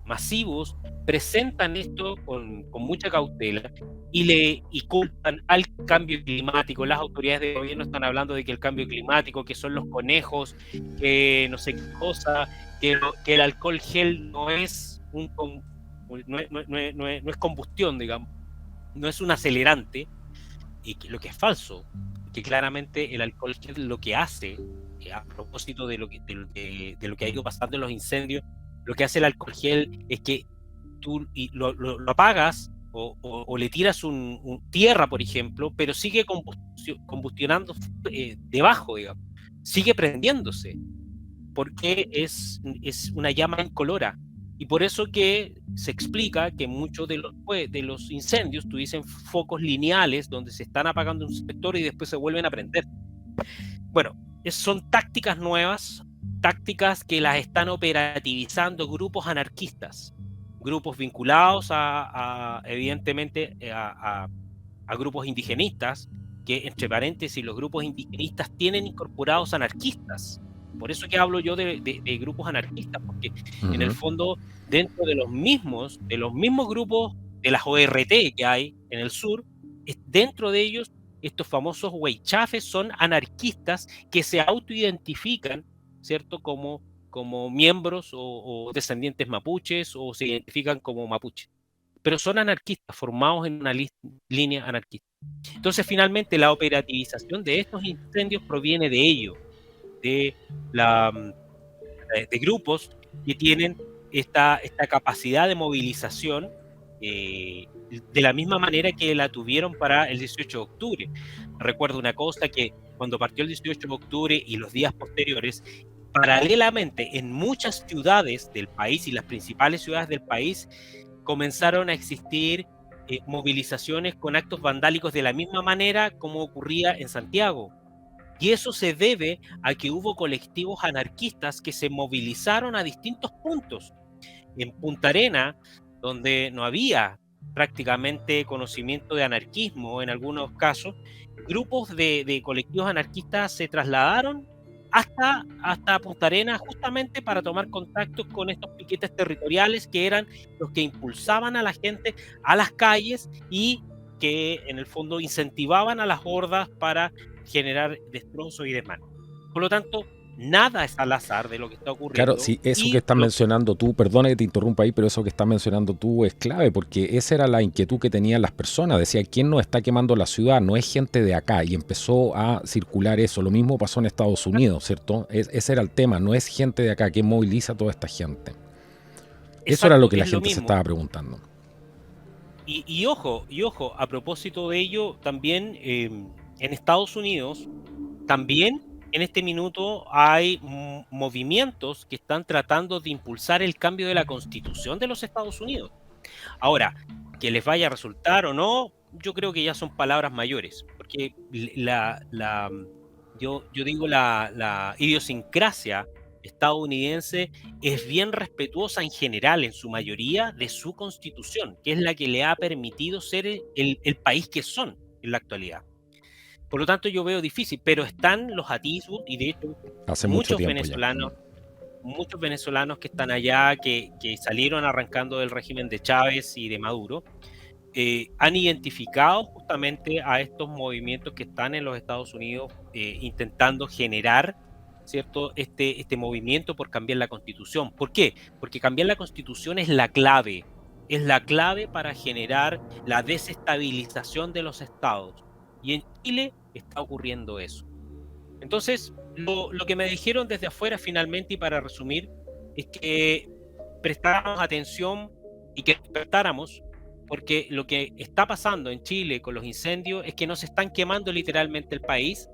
Speaker 2: masivos presentan esto con mucha cautela y culpan al cambio climático, las autoridades de gobierno están hablando de que el cambio climático, que son los conejos, que no sé qué cosa, que el alcohol gel no es no es combustión, digamos, no es un acelerante, y lo que es falso, que claramente el alcohol gel lo que hace, a propósito de lo que ha ido pasando en los incendios, lo que hace el alcohol gel es que tú lo apagas o le tiras tierra, por ejemplo, pero sigue combustionando debajo, digamos, sigue prendiéndose, porque es una llama incolora. Y por eso que se explica que muchos de los incendios, tú dices, focos lineales donde se están apagando un sector y después se vuelven a prender. Bueno, son tácticas nuevas, tácticas que las están operativizando grupos anarquistas, grupos vinculados evidentemente a grupos indigenistas, que entre paréntesis los grupos indigenistas tienen incorporados anarquistas. Por eso que hablo yo de grupos anarquistas, porque en el fondo dentro de los mismos grupos de las ORT que hay en el sur, dentro de ellos estos famosos huaychafes son anarquistas que se autoidentifican, ¿cierto?, como miembros o descendientes mapuches, o se identifican como mapuches, pero son anarquistas formados en una línea anarquista. Entonces, finalmente, la operativización de estos incendios proviene de ello, de grupos que tienen esta capacidad de movilización, de la misma manera que la tuvieron para el 18 de octubre. Recuerdo una cosa, que cuando partió el 18 de octubre y los días posteriores, paralelamente en muchas ciudades del país y las principales ciudades del país comenzaron a existir movilizaciones con actos vandálicos de la misma manera como ocurría en Santiago. Y eso se debe a que hubo colectivos anarquistas que se movilizaron a distintos puntos. En Punta Arena, donde no había prácticamente conocimiento de anarquismo en algunos casos, grupos de colectivos anarquistas se trasladaron hasta Punta Arena justamente para tomar contactos con estos piquetes territoriales, que eran los que impulsaban a la gente a las calles y que en el fondo incentivaban a las hordas para generar destrozos y desmanes. Por lo tanto, nada es al azar de lo que está
Speaker 1: Claro,
Speaker 2: ocurriendo.
Speaker 1: sí, eso que
Speaker 2: Y
Speaker 1: estás mencionando tú, perdona que te interrumpa ahí, pero eso que estás mencionando tú es clave, porque esa era la inquietud que tenían las personas. Decían, ¿quién nos está quemando la ciudad? No es gente de acá. Y empezó a circular eso. Lo mismo pasó en Estados Unidos, ¿cierto? Ese era el tema, no es gente de acá. ¿Quién moviliza a toda esta gente? Eso era lo
Speaker 2: exacto,
Speaker 1: que la
Speaker 2: es lo
Speaker 1: gente se
Speaker 2: mismo.
Speaker 1: estaba preguntando.
Speaker 2: Y ojo, a propósito de ello, también en Estados Unidos, también en este minuto hay movimientos que están tratando de impulsar el cambio de la Constitución de los Estados Unidos. Ahora, que les vaya a resultar o no, yo creo que ya son palabras mayores, porque yo digo la idiosincrasia estadounidense es bien respetuosa en general, en su mayoría, de su constitución, que es la que le ha permitido ser el país que son en la actualidad. Por lo tanto, yo veo difícil, pero están los atisbos y de hecho
Speaker 1: Hace mucho
Speaker 2: muchos
Speaker 1: tiempo ya.
Speaker 2: venezolanos muchos venezolanos que están allá, que salieron arrancando del régimen de Chávez y de Maduro, han identificado justamente a estos movimientos que están en los Estados Unidos intentando generar, ¿cierto? Este movimiento por cambiar la constitución. ¿Por qué? Porque cambiar la constitución es la clave para generar la desestabilización de los estados. Y en Chile está ocurriendo eso. Entonces, lo que me dijeron desde afuera finalmente, y para resumir, es que prestáramos atención y que despertáramos, porque lo que está pasando en Chile con los incendios es que nos están quemando literalmente el país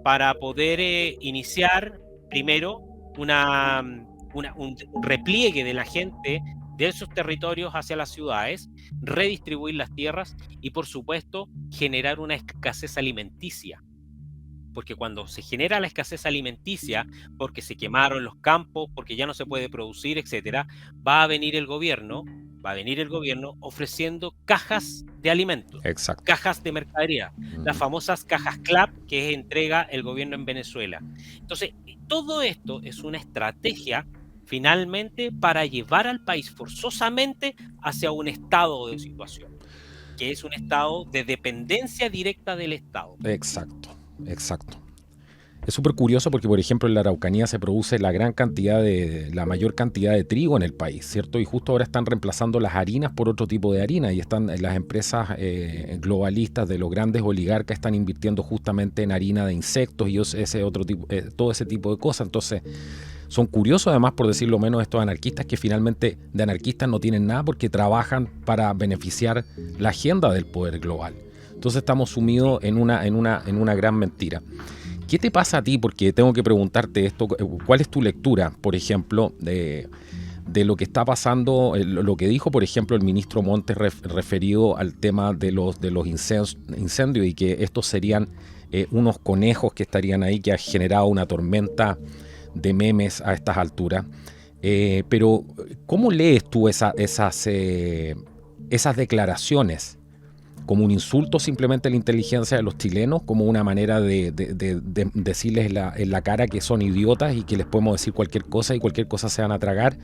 Speaker 2: para poder iniciar primero un repliegue de la gente de esos territorios hacia las ciudades, redistribuir las tierras y, por supuesto, generar una escasez alimenticia, porque cuando se genera la escasez alimenticia, porque se quemaron los campos, porque ya no se puede producir, etcétera, va a venir el gobierno ofreciendo cajas de alimentos,
Speaker 1: Exacto.
Speaker 2: cajas de mercadería, las famosas cajas CLAP que entrega el gobierno en Venezuela. Entonces, todo esto es una estrategia finalmente para llevar al país forzosamente hacia un estado de situación, que es un estado de dependencia directa del Estado.
Speaker 1: Exacto, exacto. Es súper curioso porque, por ejemplo, en la Araucanía se produce la mayor cantidad de trigo en el país, ¿cierto? Y justo ahora están reemplazando las harinas por otro tipo de harina y están las empresas globalistas de los grandes oligarcas están invirtiendo justamente en harina de insectos y ese otro tipo, todo ese tipo de cosas. Entonces, son curiosos además, por decirlo menos, estos anarquistas que finalmente de anarquistas no tienen nada porque trabajan para beneficiar la agenda del poder global. Entonces estamos sumidos en una gran mentira. ¿Qué te pasa a ti? Porque tengo que preguntarte esto. ¿Cuál es tu lectura, por ejemplo, de lo que está pasando, lo que dijo, por ejemplo, el ministro Montes referido al tema de los incendios y que estos serían unos conejos que estarían ahí, que ha generado una tormenta de memes a estas alturas? Pero, ¿cómo lees tú esas declaraciones? ¿Como un insulto simplemente a la inteligencia de los chilenos? ¿Como una manera de decirles en la cara que son idiotas y que les podemos decir cualquier cosa y cualquier cosa se van a tragar?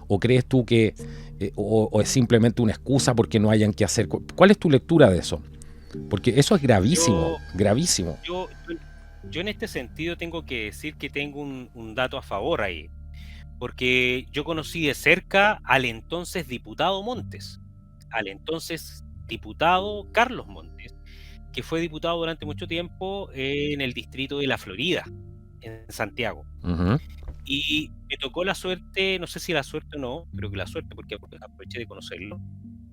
Speaker 1: ¿O crees tú que o es simplemente una excusa porque no hayan que hacer? ¿Cuál es tu lectura de eso? Porque eso es gravísimo,
Speaker 2: Yo,
Speaker 1: gravísimo.
Speaker 2: yo, yo en este sentido tengo que decir que tengo un dato a favor ahí, porque yo conocí de cerca al entonces diputado Montes, al entonces diputado Carlos Montes, que fue diputado durante mucho tiempo en el distrito de La Florida, en Santiago.
Speaker 1: Uh-huh.
Speaker 2: Y me tocó la suerte, no sé si la suerte o no, creo que la suerte porque aproveché de conocerlo,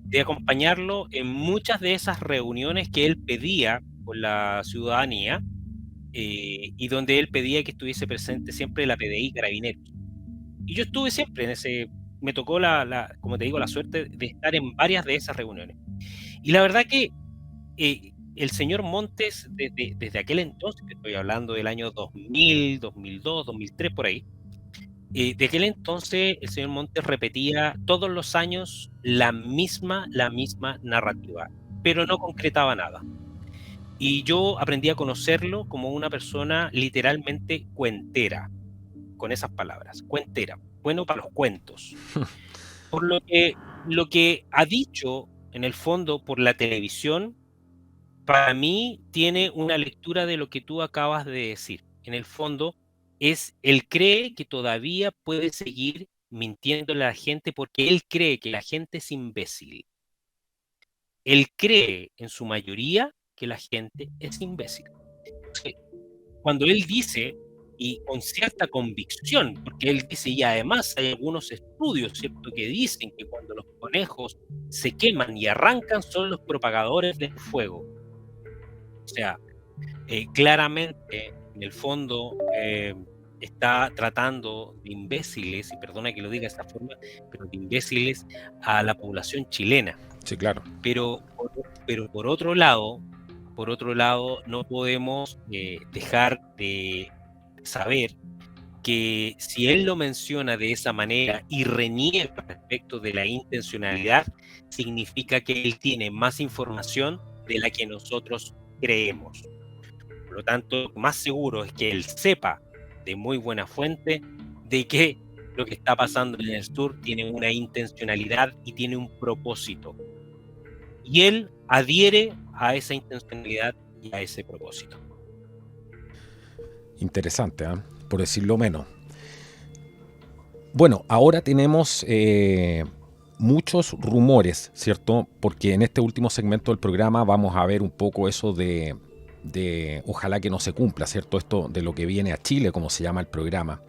Speaker 2: de acompañarlo en muchas de esas reuniones que él pedía con la ciudadanía y donde él pedía que estuviese presente siempre la PDI Carabineros. Y yo estuve siempre en ese, me tocó como te digo, la suerte de estar en varias de esas reuniones. Y la verdad que el señor Montes, desde aquel entonces, que estoy hablando del año 2000, 2002, 2003, por ahí, de aquel entonces el señor Montes repetía todos los años la misma narrativa, pero no concretaba nada. Y yo aprendí a conocerlo como una persona literalmente cuentera, con esas palabras, cuentera, bueno para los cuentos. Por lo que ha dicho, en el fondo, por la televisión, para mí tiene una lectura de lo que tú acabas de decir. En el fondo, él cree que todavía puede seguir mintiéndole a la gente porque él cree que la gente es imbécil. Él cree en su mayoría que la gente es imbécil. Cuando él dice, y con cierta convicción, porque él dice, y además hay algunos estudios, ¿cierto?, que dicen que cuando los conejos se queman y arrancan son los propagadores del fuego. O sea, claramente, en el fondo, está tratando de imbéciles, y perdona que lo diga de esta forma, pero de imbéciles a la población chilena.
Speaker 1: Sí, claro.
Speaker 2: Pero por otro lado, no podemos dejar de saber que si él lo menciona de esa manera y reniega respecto de la intencionalidad, significa que él tiene más información de la que nosotros creemos. Por lo tanto, más seguro es que él sepa de muy buena fuente de que lo que está pasando en el sur tiene una intencionalidad y tiene un propósito. Y él adhiere a esa intencionalidad y a ese propósito.
Speaker 1: Interesante, ¿eh? Por decirlo menos. Bueno, ahora tenemos muchos rumores, ¿cierto? Porque en este último segmento del programa vamos a ver un poco eso de ojalá que no se cumpla, ¿cierto? Esto de lo que viene a Chile, como se llama el programa,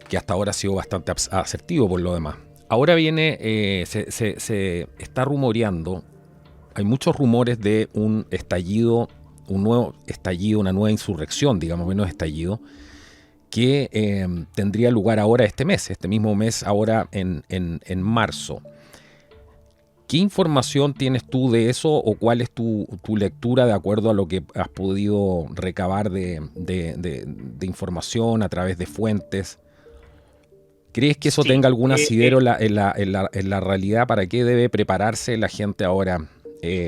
Speaker 1: que hasta ahora ha sido bastante asertivo por lo demás. Ahora viene, se está rumoreando, hay muchos rumores de un estallido, un nuevo estallido, una nueva insurrección, digamos, menos estallido, que tendría lugar ahora este mismo mes, ahora en marzo. ¿Qué información tienes tú de eso o cuál es tu lectura de acuerdo a lo que has podido recabar de información a través de fuentes? ¿Crees que eso tenga algún asidero en la realidad? ¿Para qué debe prepararse la gente ahora?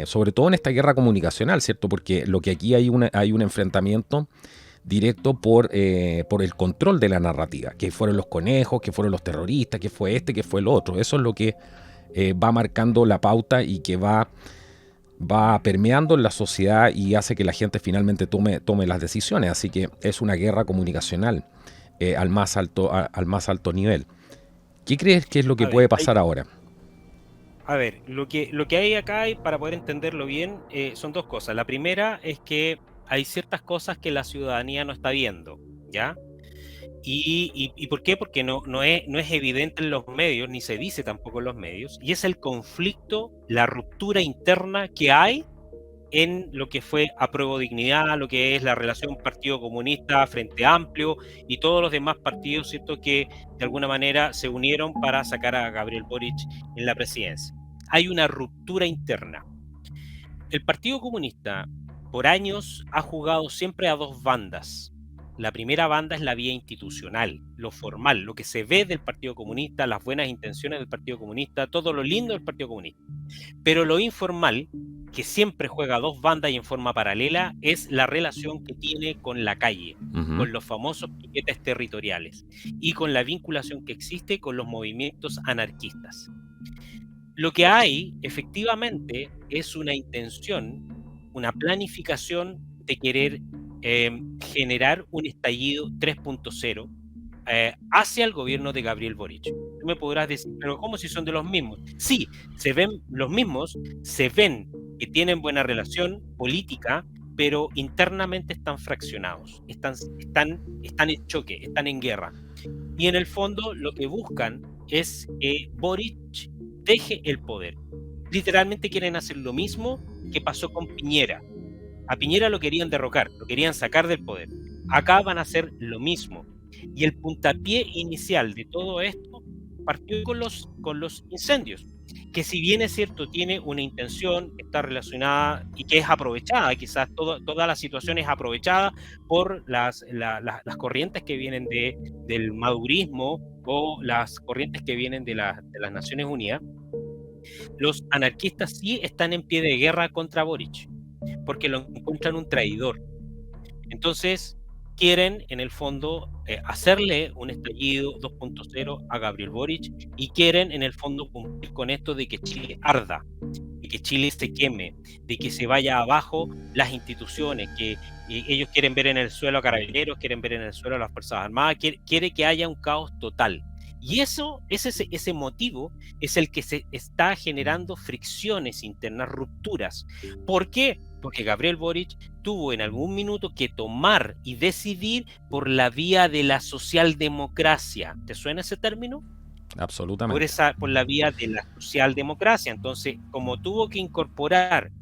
Speaker 1: Sobre todo en esta guerra comunicacional, ¿cierto? Porque lo que aquí hay un enfrentamiento directo por el control de la narrativa, que fueron los conejos, que fueron los terroristas, que fue que fue el otro. Eso es lo que va marcando la pauta y que va permeando en la sociedad y hace que la gente finalmente tome las decisiones. Así que es una guerra comunicacional al más alto nivel. ¿Qué crees que es lo que puede pasar ahora?
Speaker 2: A ver, lo que hay acá, para poder entenderlo bien, son dos cosas. La primera es que hay ciertas cosas que la ciudadanía no está viendo, ¿ya? ¿Y por qué? Porque no es evidente en los medios, ni se dice tampoco en los medios, y es el conflicto, la ruptura interna que hay en lo que fue Apruebo Dignidad, lo que es la relación Partido Comunista, Frente Amplio y todos los demás partidos, ¿cierto?, que de alguna manera se unieron para sacar a Gabriel Boric en la presidencia. Hay una ruptura interna. El Partido Comunista por años ha jugado siempre a dos bandas. La primera banda es la vía institucional, lo formal, lo que se ve del Partido Comunista, las buenas intenciones del Partido Comunista, todo lo lindo del Partido Comunista. Pero lo informal, que siempre juega a dos bandas y en forma paralela, es la relación que tiene con la calle, con los famosos piquetes territoriales y con la vinculación que existe con los movimientos anarquistas. Lo que hay, efectivamente, es una intención, una planificación de querer generar un estallido 3.0 hacia el gobierno de Gabriel Boric. Tú me podrás decir, pero ¿cómo si son de los mismos? Sí, se ven los mismos, se ven que tienen buena relación política, pero internamente están fraccionados, están en choque, están en guerra. Y en el fondo lo que buscan es que Boric deje el poder. Literalmente quieren hacer lo mismo que pasó con Piñera. A Piñera lo querían derrocar, lo querían sacar del poder. Acá van a hacer lo mismo. Y el puntapié inicial de todo esto partió con los incendios, que si bien es cierto, tiene una intención, está relacionada y que es aprovechada, quizás toda la situación es aprovechada por las corrientes que vienen del madurismo o las corrientes que vienen de las Naciones Unidas. Los anarquistas sí están en pie de guerra contra Boric, porque lo encuentran un traidor. Entonces, quieren, en el fondo, hacerle un estallido 2.0 a Gabriel Boric y quieren, en el fondo, cumplir con esto de que Chile arda. Y de que Chile se queme, de que se vaya abajo las instituciones, que ellos quieren ver en el suelo a carabineros, quieren ver en el suelo a las Fuerzas Armadas, quiere que haya un caos total. Y ese motivo es el que se está generando fricciones internas, rupturas. ¿Por qué? Porque Gabriel Boric tuvo en algún minuto que tomar y decidir por la vía de la socialdemocracia. ¿Te suena ese término?
Speaker 1: Absolutamente.
Speaker 2: Por la vía de la socialdemocracia. Entonces, como tuvo que incorporar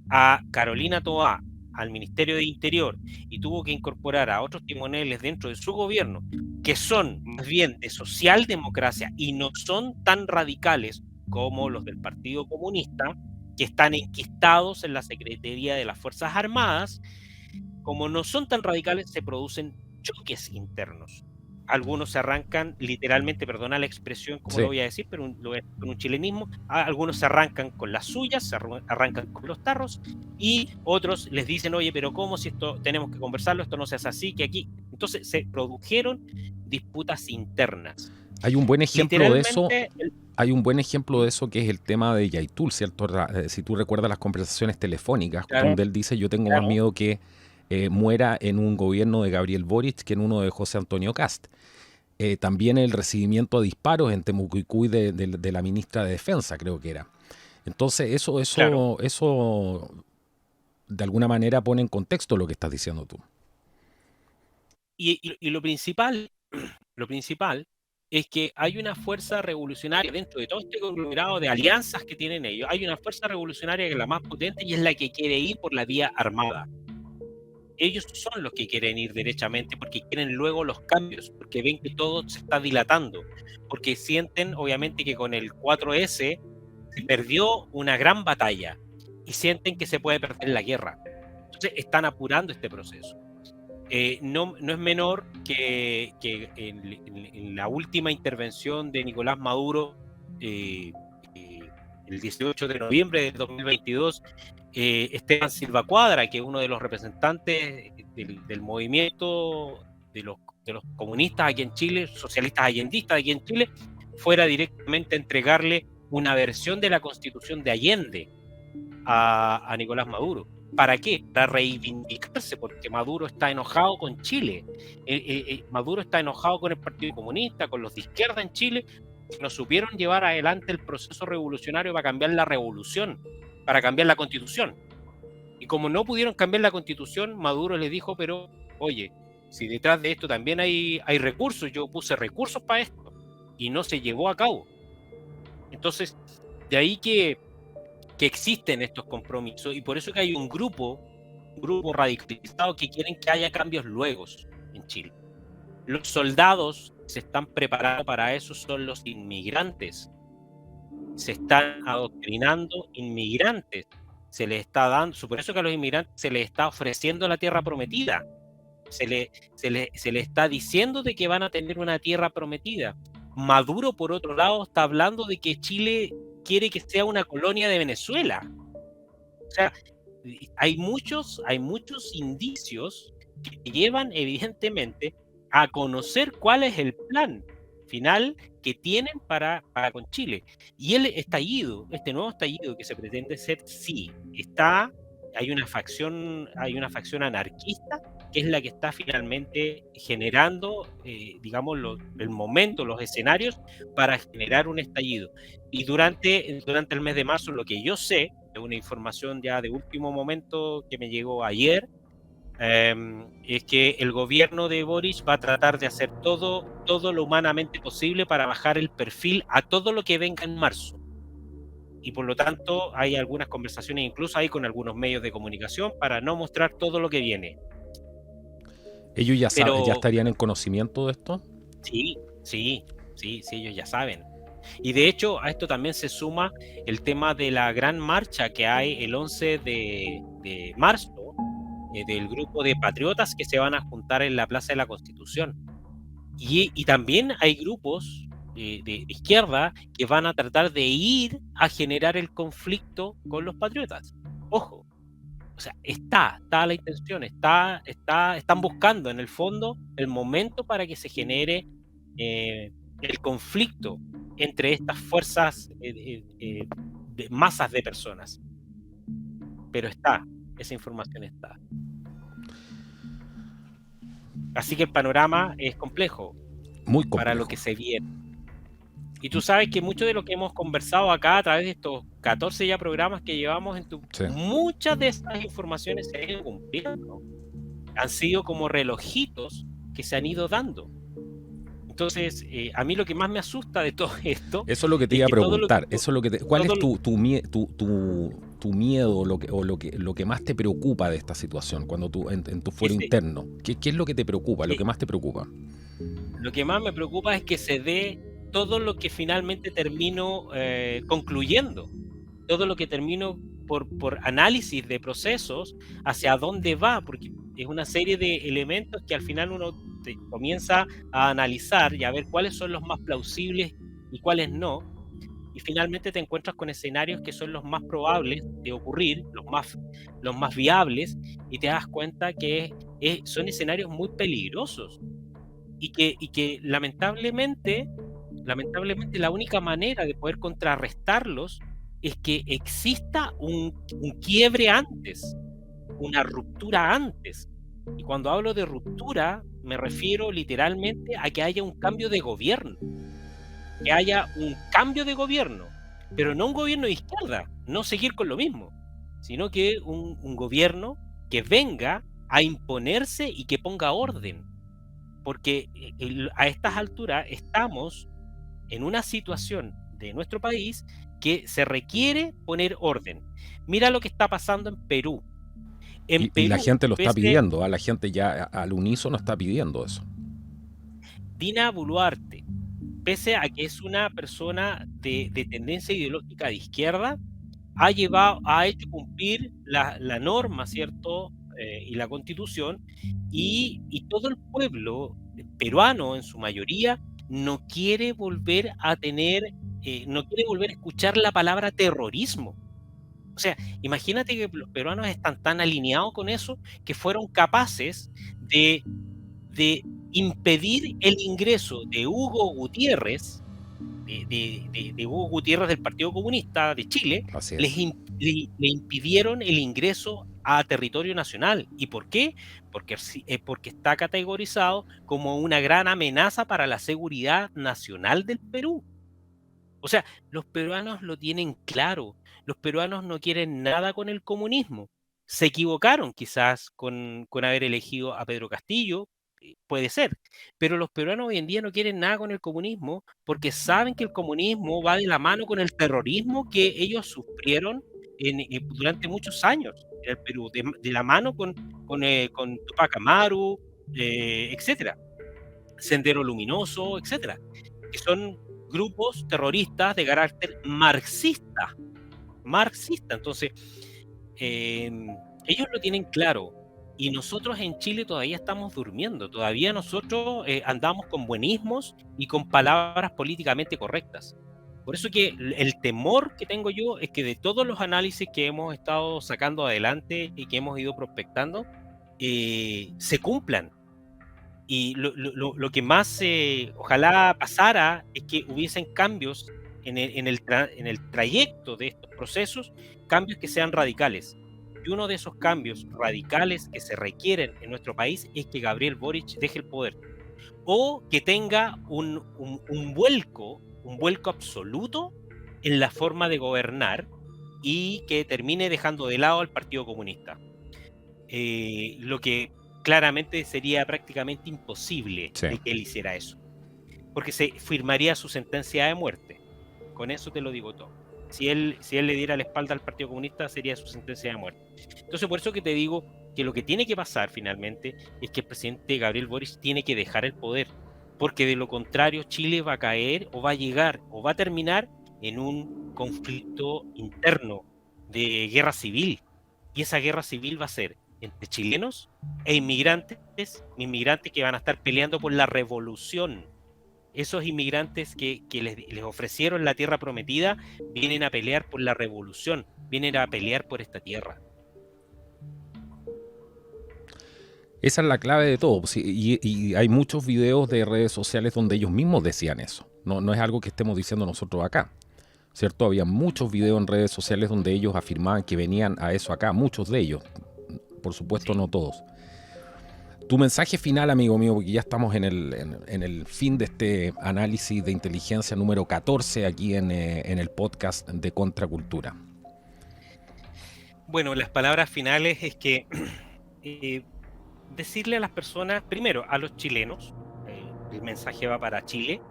Speaker 2: a Carolina Toá al Ministerio de Interior y tuvo que incorporar a otros timoneles dentro de su gobierno, que son más bien de socialdemocracia y no son tan radicales como los del Partido Comunista, que están enquistados en la Secretaría de las Fuerzas Armadas, como no son tan radicales, se producen choques internos. Algunos se arrancan literalmente, perdona la expresión como lo voy a decir, pero lo voy a decir con un chilenismo, algunos se arrancan con las suyas, se arrancan con los tarros, y otros les dicen, oye, pero ¿cómo si esto tenemos que conversarlo, esto no se hace así, que aquí? Entonces se produjeron disputas internas.
Speaker 1: Hay un buen ejemplo de eso. Hay un buen ejemplo de eso que es el tema de Yaitul, ¿cierto? Si tú recuerdas las conversaciones telefónicas, donde él dice, yo tengo más miedo que muera en un gobierno de Gabriel Boric que en uno de José Antonio Kast. También el recibimiento a disparos en Temucuicui de la ministra de Defensa, creo que era. Entonces, eso de alguna manera pone en contexto lo que estás diciendo tú.
Speaker 2: Y lo principal es que hay una fuerza revolucionaria dentro de todo este conglomerado de alianzas que tienen ellos. Hay una fuerza revolucionaria que es la más potente y es la que quiere ir por la vía armada. Ellos son los que quieren ir derechamente porque quieren luego los cambios, porque ven que todo se está dilatando, porque sienten obviamente que con el 4S se perdió una gran batalla y sienten que se puede perder la guerra. Entonces están apurando este proceso. No es menor que en la última intervención de Nicolás Maduro, el 18 de noviembre de 2022, Esteban Silva Cuadra, que es uno de los representantes del movimiento de los comunistas aquí en Chile, socialistas allendistas aquí en Chile, fuera directamente a entregarle una versión de la Constitución de Allende a Nicolás Maduro. ¿Para qué? Para reivindicarse, porque Maduro está enojado con Chile. Maduro está enojado con el Partido Comunista, con los de izquierda en Chile, que no supieron llevar adelante el proceso revolucionario para cambiar la revolución, para cambiar la Constitución. Y como no pudieron cambiar la Constitución, Maduro les dijo, pero, oye, si detrás de esto también hay recursos, yo puse recursos para esto, y no se llevó a cabo. Entonces, de ahí que existen estos compromisos, y por eso que hay un grupo radicalizado que quieren que haya cambios luego en Chile. Los soldados se están preparando para eso, son los inmigrantes. Se están adoctrinando inmigrantes. Se les está dando, por eso que a los inmigrantes se les está ofreciendo la tierra prometida. Se le está diciendo de que van a tener una tierra prometida. Maduro, por otro lado, está hablando de que Chile quiere que sea una colonia de Venezuela. O sea, hay muchos indicios que llevan evidentemente a conocer cuál es el plan final que tienen para con Chile. Y el estallido, este nuevo estallido que se pretende ser, sí, hay una facción anarquista que es la que está finalmente generando, digamos, el momento, los escenarios para generar un estallido. Y durante el mes de marzo, lo que yo sé, es una información ya de último momento que me llegó ayer, es que el gobierno de Boric va a tratar de hacer todo lo humanamente posible para bajar el perfil a todo lo que venga en marzo. Y por lo tanto hay algunas conversaciones incluso ahí con algunos medios de comunicación para no mostrar todo lo que viene.
Speaker 1: ¿Ellos ya estarían en conocimiento de esto?
Speaker 2: Sí, ellos ya saben. Y de hecho a esto también se suma el tema de la gran marcha que hay el 11 de marzo, del grupo de patriotas que se van a juntar en la Plaza de la Constitución. Y también hay grupos de izquierda que van a tratar de ir a generar el conflicto con los patriotas. Ojo, o sea, está la intención, están buscando en el fondo el momento para que se genere el conflicto entre estas fuerzas de masas de personas. Pero esa información está. Así que el panorama es complejo.
Speaker 1: Muy
Speaker 2: para lo
Speaker 1: complejo.
Speaker 2: que se viene. Y tú sabes que mucho de lo que hemos conversado acá a través de estos 14 ya programas que llevamos
Speaker 1: Sí.
Speaker 2: muchas de estas informaciones se han ido cumpliendo. Han sido como relojitos que se han ido dando. Entonces, a mí lo que más me asusta de todo esto
Speaker 1: Eso es lo que te
Speaker 2: es
Speaker 1: iba a
Speaker 2: que todo lo que
Speaker 1: preguntar. Eso es lo que ¿cuál es
Speaker 2: todo lo-
Speaker 1: tu miedo lo que más te preocupa de esta situación cuando tú en tu fuero
Speaker 2: ese-
Speaker 1: interno? ¿Qué es lo que te preocupa? Lo
Speaker 2: que
Speaker 1: que más te preocupa.
Speaker 2: lo que más me preocupa es que se dé todo lo que finalmente termino concluyendo. Todo lo que termino por análisis de procesos hacia dónde va, porque es una serie de elementos que al final uno comienza a analizar y a ver cuáles son los más plausibles y cuáles no, y finalmente te encuentras con escenarios que son los más probables de ocurrir, los más viables, y te das cuenta que son escenarios muy peligrosos y que lamentablemente la única manera de poder contrarrestarlos es que exista un quiebre antes, una ruptura antes. Y cuando hablo de ruptura, me refiero literalmente a que haya un cambio de gobierno, que haya un cambio de gobierno, pero no un gobierno de izquierda, no seguir con lo mismo, sino que un gobierno que venga a imponerse y que ponga orden, porque a estas alturas estamos en una situación de nuestro país que se requiere poner orden. Mira lo que está pasando en Perú. En
Speaker 1: Y la
Speaker 2: Perú,
Speaker 1: gente lo está
Speaker 2: pese
Speaker 1: pidiendo, la gente ya al unísono está pidiendo eso.
Speaker 2: Dina Boluarte, pese a que es una persona de tendencia ideológica de izquierda, ha hecho cumplir la norma, ¿cierto? Y la constitución, y todo el pueblo peruano en su mayoría no quiere volver a no quiere volver a escuchar la palabra terrorismo. O sea, imagínate que los peruanos están tan alineados con eso que fueron capaces de impedir el ingreso de Hugo Gutiérrez, de Hugo Gutiérrez del Partido Comunista de Chile,
Speaker 1: Así es.
Speaker 2: le impidieron el ingreso a territorio nacional. ¿Y por qué? Porque está categorizado como una gran amenaza para la seguridad nacional del Perú. O sea, los peruanos lo tienen claro. Los peruanos no quieren nada con el comunismo. Se equivocaron quizás con haber elegido a Pedro Castillo, puede ser, pero los peruanos hoy en día no quieren nada con el comunismo porque saben que el comunismo va de la mano con el terrorismo que ellos sufrieron durante muchos años en el Perú, de la mano con Tupac Amaru, etcétera, Sendero Luminoso, etcétera, que son grupos terroristas de carácter marxista. Entonces, ellos lo tienen claro. Y nosotros en Chile todavía estamos durmiendo. Todavía nosotros andamos con buenismos y con palabras políticamente correctas. Por eso que el temor que tengo yo es que de todos los análisis que hemos estado sacando adelante y que hemos ido prospectando, se cumplan. Y lo que más ojalá pasara es que hubiesen cambios en el trayecto de estos procesos, cambios que sean radicales. Y uno de esos cambios radicales que se requieren en nuestro país es que Gabriel Boric deje el poder o que tenga un vuelco absoluto en la forma de gobernar y que termine dejando de lado al Partido Comunista. Lo que claramente sería prácticamente imposible
Speaker 1: Sí.
Speaker 2: de que él hiciera eso, porque se firmaría su sentencia de muerte. Con eso te lo digo todo. Si él le diera la espalda al Partido Comunista, sería su sentencia de muerte. Entonces, por eso que te digo que lo que tiene que pasar finalmente es que el presidente Gabriel Boric tiene que dejar el poder, porque de lo contrario Chile va a caer o va a llegar o va a terminar en un conflicto interno de guerra civil. Y esa guerra civil va a ser entre chilenos e inmigrantes que van a estar peleando por la revolución. Esos inmigrantes que les ofrecieron la tierra prometida vienen a pelear por la revolución, vienen a pelear por esta tierra.
Speaker 1: Esa es la clave de todo. Sí, y hay muchos videos de redes sociales donde ellos mismos decían eso. no es algo que estemos diciendo nosotros acá, ¿cierto? Había muchos videos en redes sociales donde ellos afirmaban que venían a eso acá, muchos de ellos, por supuesto
Speaker 2: Sí.
Speaker 1: no todos. Tu mensaje final, amigo mío, porque ya estamos en el fin de este análisis de inteligencia número 14 aquí en el podcast de Contracultura.
Speaker 2: Bueno, las palabras finales es que decirle a las personas, primero a los chilenos, el mensaje va para Chile,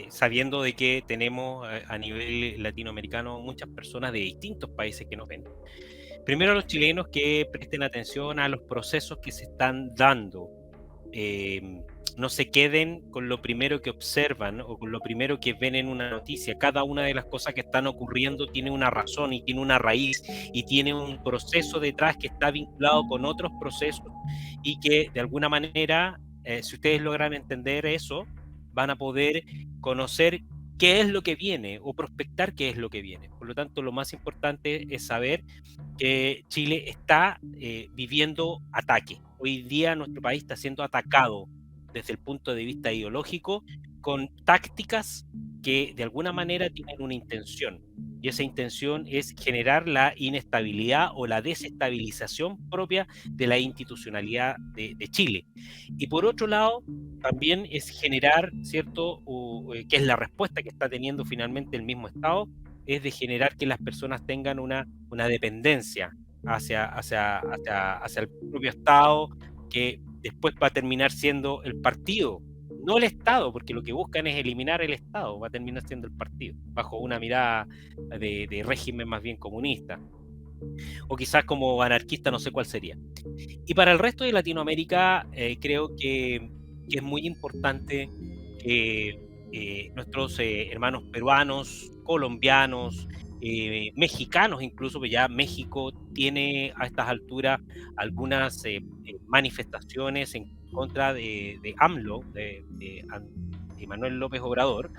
Speaker 2: sabiendo de que tenemos a nivel latinoamericano muchas personas de distintos países que nos ven. Primero a los chilenos que presten atención a los procesos que se están dando. No se queden con lo primero que observan o con lo primero que ven en una noticia. Cada una de las cosas que están ocurriendo tiene una razón y tiene una raíz y tiene un proceso detrás que está vinculado con otros procesos y que de alguna manera, si ustedes logran entender eso, van a poder conocer qué es lo que viene o prospectar qué es lo que viene. Por lo tanto, lo más importante es saber que Chile está viviendo ataque. Hoy día nuestro país está siendo atacado desde el punto de vista ideológico con tácticas que de alguna manera tienen una intención. Y esa intención es generar la inestabilidad o la desestabilización propia de la institucionalidad de Chile. Y por otro lado, también es generar, ¿cierto? Que es la respuesta que está teniendo finalmente el mismo Estado, es de generar que las personas tengan una dependencia hacia el propio Estado, que después va a terminar siendo el partido, no el Estado, porque lo que buscan es eliminar el Estado, va a terminar siendo el partido, bajo una mirada de régimen más bien comunista, o quizás como anarquista, no sé cuál sería. Y para el resto de Latinoamérica, creo que es muy importante que nuestros hermanos peruanos, colombianos, mexicanos incluso, porque ya México tiene a estas alturas algunas manifestaciones en contra de AMLO, de Manuel López Obrador,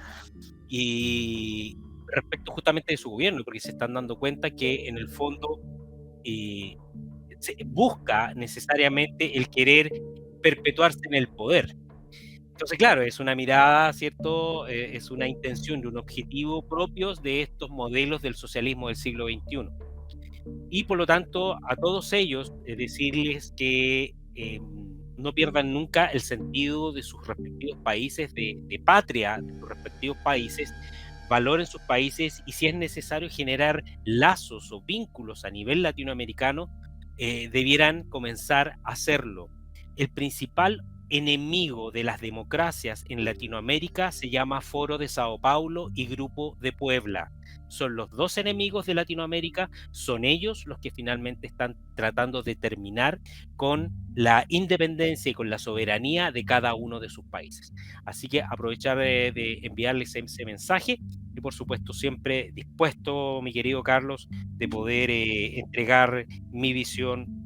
Speaker 2: y respecto justamente de su gobierno, porque se están dando cuenta que en el fondo se busca necesariamente el querer perpetuarse en el poder. Entonces, claro, es una mirada, ¿cierto? Es una intención y un objetivo propios de estos modelos del socialismo del siglo XXI. Y por lo tanto, a todos ellos, decirles que no pierdan nunca el sentido de sus respectivos países, de patria, de sus respectivos países, valoren sus países y si es necesario generar lazos o vínculos a nivel latinoamericano, debieran comenzar a hacerlo. El principal enemigo de las democracias en Latinoamérica se llama Foro de Sao Paulo y Grupo de Puebla. Son los dos enemigos de Latinoamérica, son ellos los que finalmente están tratando de terminar con la independencia y con la soberanía de cada uno de sus países. Así que aprovechar de enviarles ese mensaje y por supuesto siempre dispuesto, mi querido Carlos, de poder entregar mi visión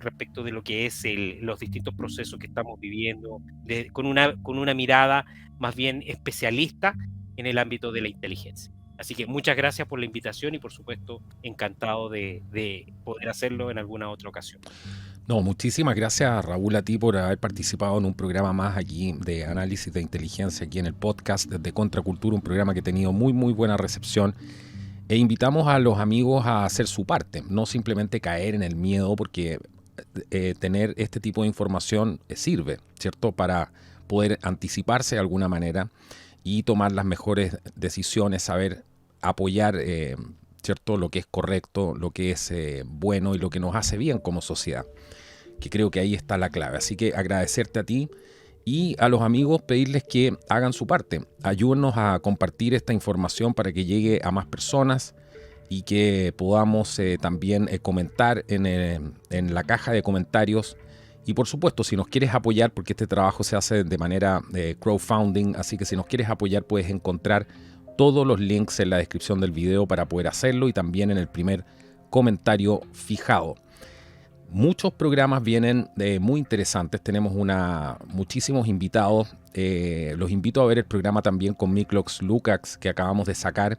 Speaker 2: respecto de lo que es los distintos procesos que estamos viviendo, con una mirada más bien especialista en el ámbito de la inteligencia. Así que muchas gracias por la invitación y por supuesto encantado de poder hacerlo en alguna otra ocasión.
Speaker 1: No, muchísimas gracias, Raúl, a ti por haber participado en un programa más aquí de análisis de inteligencia aquí en el podcast de Contracultura, un programa que ha tenido muy buena recepción. E invitamos a los amigos a hacer su parte, no simplemente caer en el miedo, porque tener este tipo de información sirve, ¿cierto? Para poder anticiparse de alguna manera y tomar las mejores decisiones, saber apoyar, ¿cierto? Lo que es correcto, lo que es bueno y lo que nos hace bien como sociedad, que creo que ahí está la clave. Así que agradecerte a ti y a los amigos pedirles que hagan su parte. Ayúdennos a compartir esta información para que llegue a más personas y que podamos también comentar en la caja de comentarios. Y por supuesto, si nos quieres apoyar, porque este trabajo se hace de manera crowdfunding, así que si nos quieres apoyar puedes encontrar todos los links en la descripción del video para poder hacerlo y también en el primer comentario fijado. Muchos programas vienen muy interesantes, tenemos muchísimos invitados. Los invito a ver el programa también con Miklos Lukács que acabamos de sacar,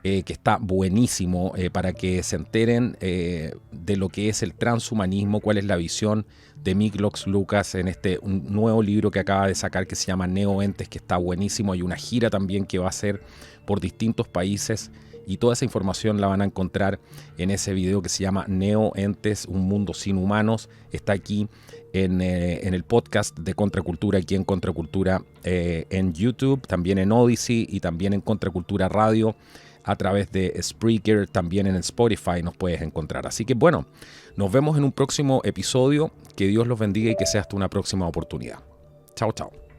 Speaker 1: que está buenísimo para que se enteren de lo que es el transhumanismo, cuál es la visión de Miklos Lucas en un nuevo libro que acaba de sacar que se llama Neoentes, que está buenísimo. Hay una gira también que va a hacer por distintos países y toda esa información la van a encontrar en ese video que se llama Neoentes, un mundo sin humanos. Está aquí en el podcast de Contracultura, aquí en Contracultura en YouTube, también en Odyssey y también en Contracultura Radio. A través de Spreaker, también en Spotify nos puedes encontrar. Así que bueno, nos vemos en un próximo episodio. Que Dios los bendiga y que sea hasta una próxima oportunidad. Chao, chao.